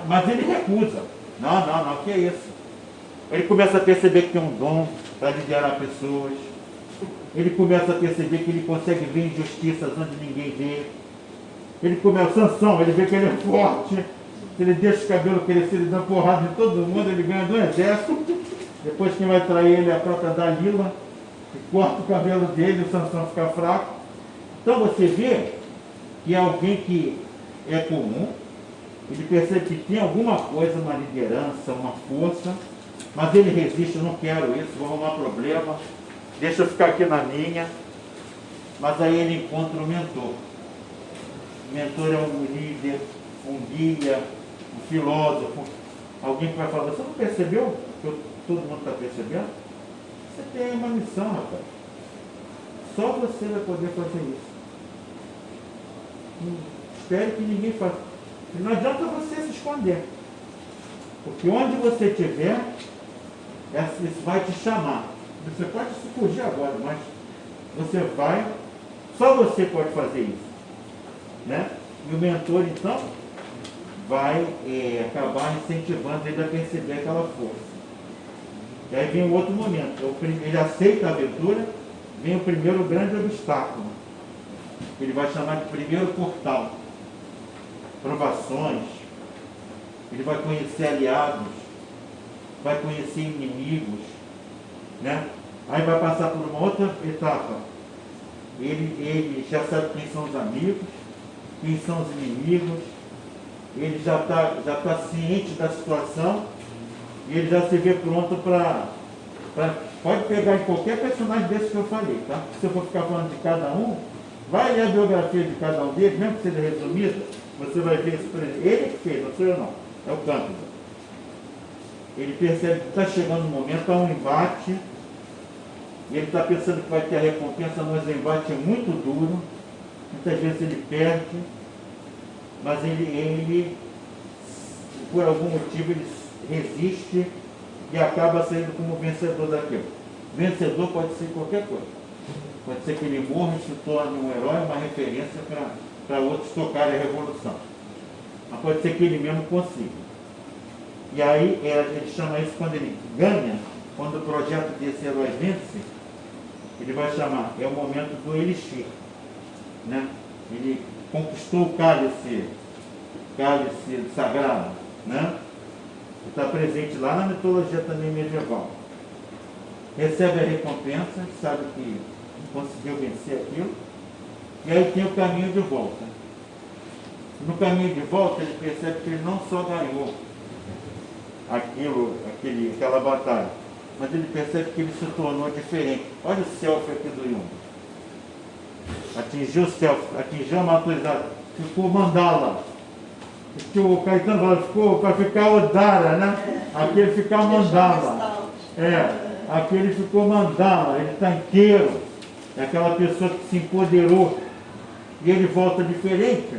Mas ele recusa. Não, que é isso? Ele começa a perceber que tem um dom para liderar pessoas. Ele começa a perceber que ele consegue ver injustiças onde ninguém vê. Ele começa, Sansão, ele vê que ele é forte. Se ele deixa o cabelo crescer, ele dá porrada em todo mundo, ele ganha do exército. Depois quem vai trair ele é a própria Dalila, que corta o cabelo dele, o Sansão fica fraco. Então você vê que é alguém que é comum, ele percebe que tem alguma coisa, uma liderança, uma força, mas ele resiste, eu não quero isso, vou arrumar problema, deixa eu ficar aqui na minha. Mas aí ele encontra um mentor. O mentor é um líder, um guia, um filósofo, alguém que vai falar, você não percebeu? Todo mundo está percebendo? Você tem uma missão, rapaz. Só você vai poder fazer isso. Espere que ninguém faça. Não adianta você se esconder. Porque onde você estiver, isso vai te chamar. Você pode se fugir agora, mas você vai, só você pode fazer isso. Né? E o mentor, então, vai acabar incentivando ele a perceber aquela força. E aí vem um outro momento. Ele aceita a aventura, vem o primeiro grande obstáculo. Ele vai chamar de primeiro portal. Provações. Ele vai conhecer aliados, vai conhecer inimigos, né? Aí vai passar por uma outra etapa. Ele já sabe quem são os amigos, quem são os inimigos, ele já tá ciente da situação e ele já se vê pronto para... Pode pegar em qualquer personagem desse que eu falei, tá? Se eu for ficar falando de cada um, vai ler a biografia de cada um deles, mesmo que seja resumida, você vai ver isso. Ele que fez, não sou eu não, é o Cândida. Ele percebe que está chegando um momento, há um embate, e ele está pensando que vai ter a recompensa, mas o embate é muito duro, muitas vezes ele perde, mas ele por algum motivo, ele resiste e acaba saindo como vencedor daquilo. Vencedor pode ser qualquer coisa. Pode ser que ele morra e se torne um herói, uma referência para outros tocarem a revolução. Mas pode ser que ele mesmo consiga. E aí ele chama isso, quando ele ganha, quando o projeto desse herói vence, ele vai chamar, é o momento do elixir. Né? Ele conquistou o cálice sagrado. Né? Está presente lá na mitologia também medieval. Recebe a recompensa, sabe que conseguiu vencer aquilo, e aí tem o caminho de volta. No caminho de volta ele percebe que ele não só ganhou aquela batalha, mas ele percebe que ele se tornou diferente. Olha o selfie aqui do Jung. Atingiu o selfie, atingiu a maturidade, ficou mandala. O Caetano falou, ficou para ficar Odara, né? Aquele ficar mandala. Aquele ficou mandala, ele está inteiro. É aquela pessoa que se empoderou. E ele volta diferente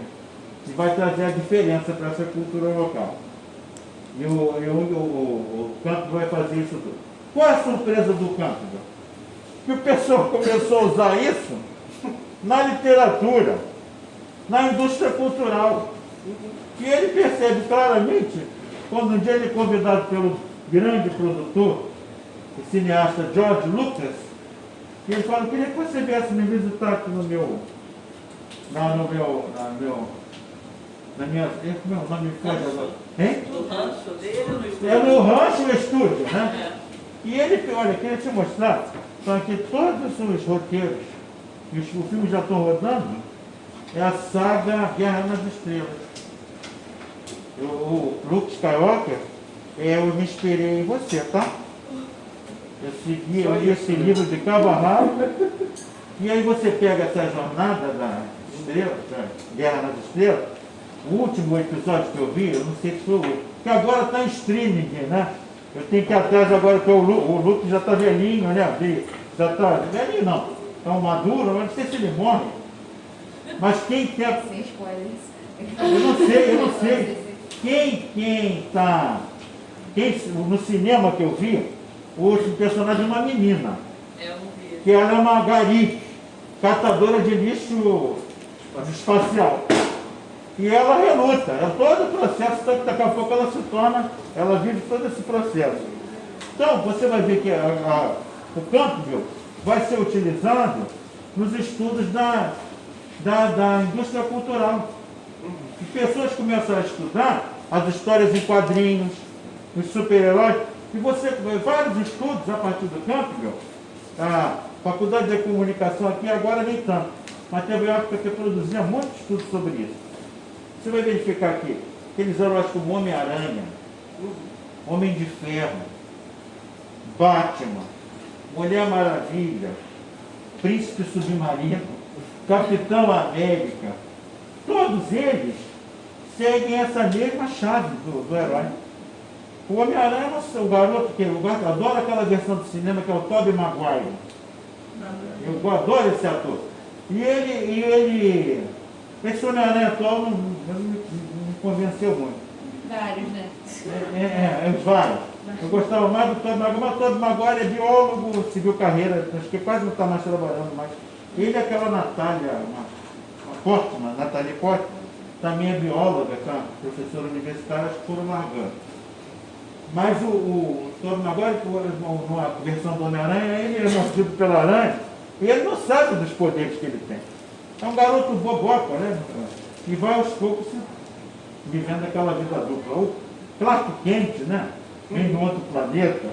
e vai trazer a diferença para essa cultura local. E o Campbell vai fazer isso tudo. Qual é a surpresa do Campbell? Que o pessoal começou a usar isso na literatura, na indústria cultural. E ele percebe claramente, quando um dia ele é convidado pelo grande produtor e cineasta George Lucas, e ele fala, queria que você viesse me visitar aqui no meu... Na minha... Como é o nome? Hein? No rancho dele ou no estúdio? É no rancho e no estúdio, né? E ele, olha, queria te mostrar, estão aqui todos os roteiros, e o filme já estão rodando, é a saga Guerra nas Estrelas. O Luke Skywalker, eu me inspirei em você, tá? Eu li esse livro de cabo a rabo, e aí você pega essa jornada da Estrela, da Guerra nas Estrelas, o último episódio que eu vi, eu não sei se foi o último, que agora está em streaming, né? Eu tenho que ir atrás agora, que o Luke já está velhinho, né? Já está velhinho não, está um maduro, eu não sei se ele morre. Mas quem quer... Sem spoilers. Eu não sei. No cinema que eu vi, o personagem é uma menina, que ela é uma gari, catadora de lixo espacial. E ela reluta, todo o processo, tanto que daqui a pouco ela vive todo esse processo. Então, você vai ver que o Campbell vai ser utilizado nos estudos da indústria cultural. E pessoas começam a estudar as histórias em quadrinhos, os super-heróis, e você vários estudos a partir do Campbell. A Faculdade de Comunicação aqui agora nem tanto, mas teve uma época que produzia muito estudo sobre isso. Você vai verificar aqui, aqueles heróis como Homem-Aranha, Homem de Ferro, Batman, Mulher Maravilha, Príncipe Submarino, Capitão América, todos eles seguem essa mesma chave do herói. O Homem-Aranha, o garoto que eu adoro aquela versão do cinema que é o Tobey Maguire. Eu adoro esse ator. E esse Homem-Aranha atual não me convenceu muito. Vários, né? Vários. Eu gostava mais do Tobey Maguire, mas o Tobey Maguire é biólogo, seguiu carreira, acho que quase não está mais trabalhando mais. Ele é aquela Natália Portman, também é bióloga, tá? Professora universitária, acho que foram largando. Mas o Tobey Maguire, na versão do Homem-Aranha, ele é nascido pela aranha, e ele não sabe dos poderes que ele tem. É um garoto boboca, né? E vai aos poucos vivendo aquela vida dupla. O Clark Kent, né? Vem de outro planeta.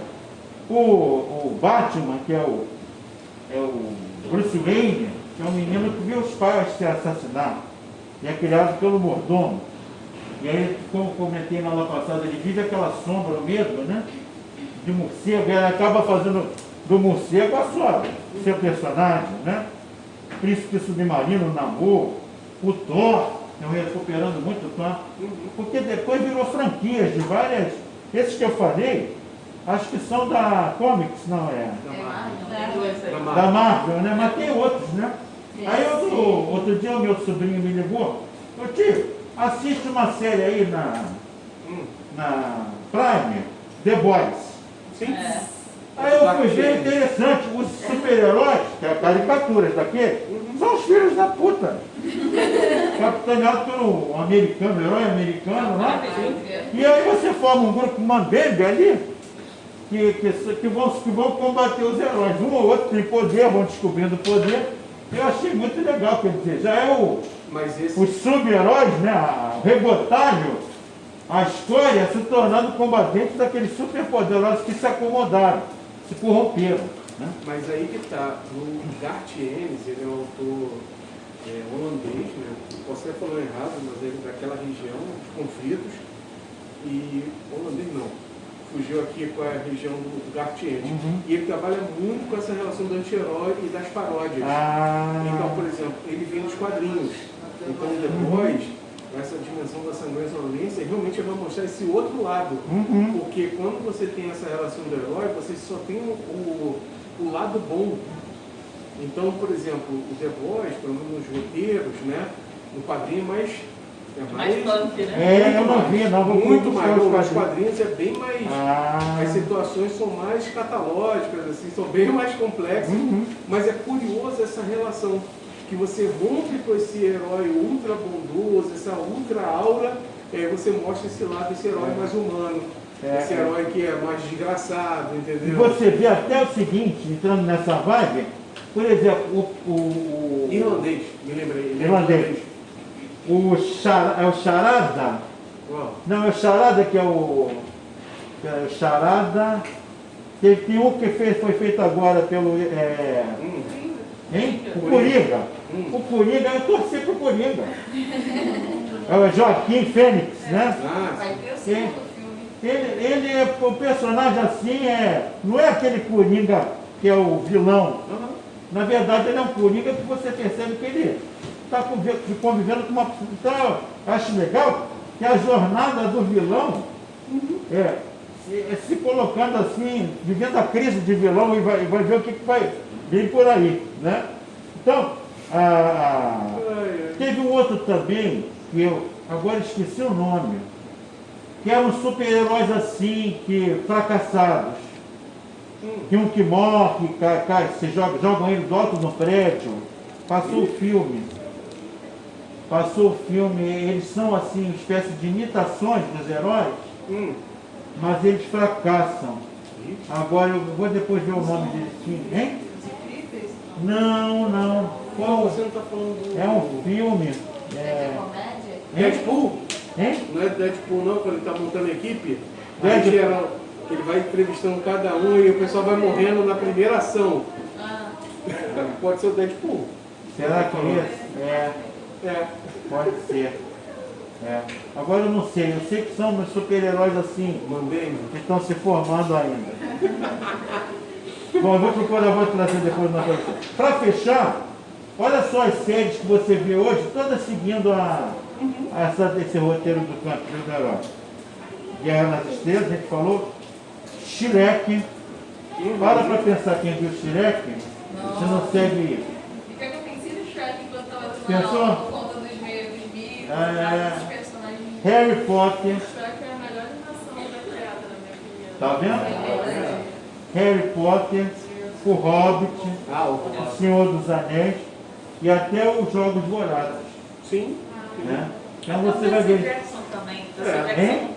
O Batman, que é o Bruce Wayne, que é um menino que viu os pais ser assassinados. E é criado pelo mordomo. E aí, como comentei na aula passada, ele vive aquela sombra, o medo, né? De morcego, ele acaba fazendo do morcego seu personagem, né? Príncipe Submarino, Namor, o Thor, eu recuperando muito o Thor, porque depois virou franquias de várias. Esses que eu falei, acho que são da Comics, não é? Da Marvel, né? Mas tem outros, né? Aí outro dia o meu sobrinho me ligou, tio, assiste uma série aí na Prime, The Boys. Sim. Aí eu fui ver, interessante, os super-heróis, que é caricaturas daquele, são os filhos da puta. Capitaneado pelo americano, herói americano, né? E aí você forma um grupo mambembe ali, que vão combater os heróis. Um ou outro tem poder, vão descobrindo poder. Eu achei muito legal, quer dizer, já é os sub-heróis, né? O rebotalho, a história se tornando combatentes daqueles super-poderosos que se acomodaram, se corromperam. Né? Mas aí que tá, o Garth Ennis, ele é um autor holandês, né? Posso até falar errado, mas ele é daquela região de conflitos. E holandês não. Fugiu aqui com a região do Garth Ennis. E ele trabalha muito com essa relação do anti-herói e das paródias. Então, por exemplo, ele vem dos quadrinhos. Então, depois, essa dimensão da sanguinolência realmente vai mostrar esse outro lado. Porque quando você tem essa relação do herói, você só tem o lado bom. Então, por exemplo, o The Boys, pelo menos nos roteiros, né, no quadrinho, mais punk, né? Eu não vi, não. Muito mais. Nos quadrinhos é bem mais. As situações são mais catalógicas, assim, são bem mais complexas. Mas é curioso essa relação. Que você rompe com esse herói ultra bondoso, essa ultra aura, você mostra esse lado, esse herói mais humano. Esse herói que é mais desgraçado, entendeu? E você vê até o seguinte, entrando nessa vibe, por exemplo, o irlandês, me lembrei. Irlandês. É o Charada? Não, é o Charada que é o Charada. Tem um que foi feito agora pelo... O Coringa. O Coringa, eu torci pro Coringa. É o Joaquim Fênix, né? Vai ter o segundo filme. Ele é o personagem assim, não é aquele Coringa que é o vilão. Na verdade, ele é um Coringa que você percebe que ele está convivendo com uma... Então, eu acho legal que a jornada do vilão se colocando assim, vivendo a crise de vilão e vai ver o que vai vir por aí, né? Então, teve um outro também, que eu agora esqueci o nome, que eram super-heróis assim, que fracassados. Que um que morre, cai, jogam ele do alto no prédio. Passou o filme, eles são assim, uma espécie de imitações dos heróis, mas eles fracassam. Agora eu vou depois ver o nome desse filme, hein? Não. Você não está falando do... É um filme. Comédia? Deadpool? Hein? Não é Deadpool não, quando ele está montando a equipe? Ele vai entrevistando cada um e o pessoal vai morrendo na primeira ação. Pode ser o Deadpool. Será que é esse? Pode ser. Agora eu não sei, eu sei que são uns super-heróis assim, que estão se formando ainda. Bom, eu vou procurar, vou trazer depois uma coisa. Para fechar, olha só as séries que você vê hoje, todas seguindo esse roteiro do Campo do Herói. Guerra nas Estrelas, a gente falou. Shrek. Para pensar quem viu Shrek, você não segue isso. Fica que eu pensei no Shrek enquanto estava Pensou? por conta dos mitos, dos personagens. Harry Potter. Shrek é a melhor animação da criada, na minha opinião. Tá vendo? Harry Potter, o Hobbit, o Senhor dos Anéis e até os Jogos Vorazes. Sim. Né? Então você vai ver. Jackson também.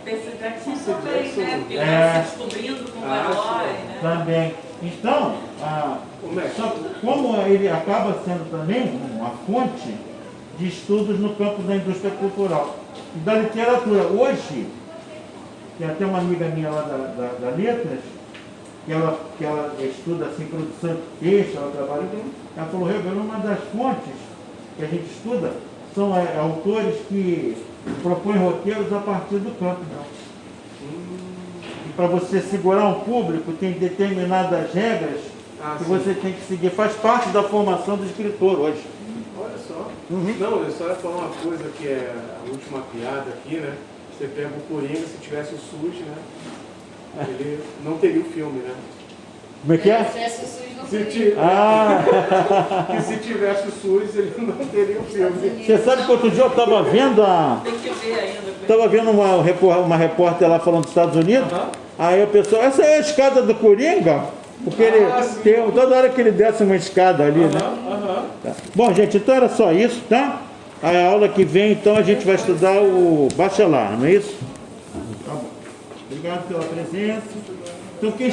Percy Jackson também, né? Porque ele vai se descobrindo como herói, né? Também. Então, como ele acaba sendo também uma fonte de estudos no campo da indústria cultural e da literatura. Hoje, tem até uma amiga minha lá da Letras, que ela estuda assim, produção de texto, ela trabalha com. Ela falou, uma das fontes que a gente estuda são autores que propõem roteiros a partir do campo. E para você segurar um público, tem determinadas regras que você tem que seguir. Faz parte da formação do escritor hoje. Olha só. Não, eu só ia falar uma coisa que é a última piada aqui, né? Você pega o Coringa, se tivesse o SUS, né? Ele não teria o filme, né? Como é que é? Que se tivesse o SUS, ele não teria o filme. Você sabe que outro dia eu estava vendo Tem que ver ainda. Estava vendo uma repórter lá falando dos Estados Unidos. Aí o pessoal, essa é a escada do Coringa? Porque ele tem, toda hora que ele desce uma escada ali, né? Tá. Bom, gente, então era só isso, tá? A aula que vem, então, a gente vai estudar o bachelar, não é isso? Tá bom. Obrigado pela presença. Então, quem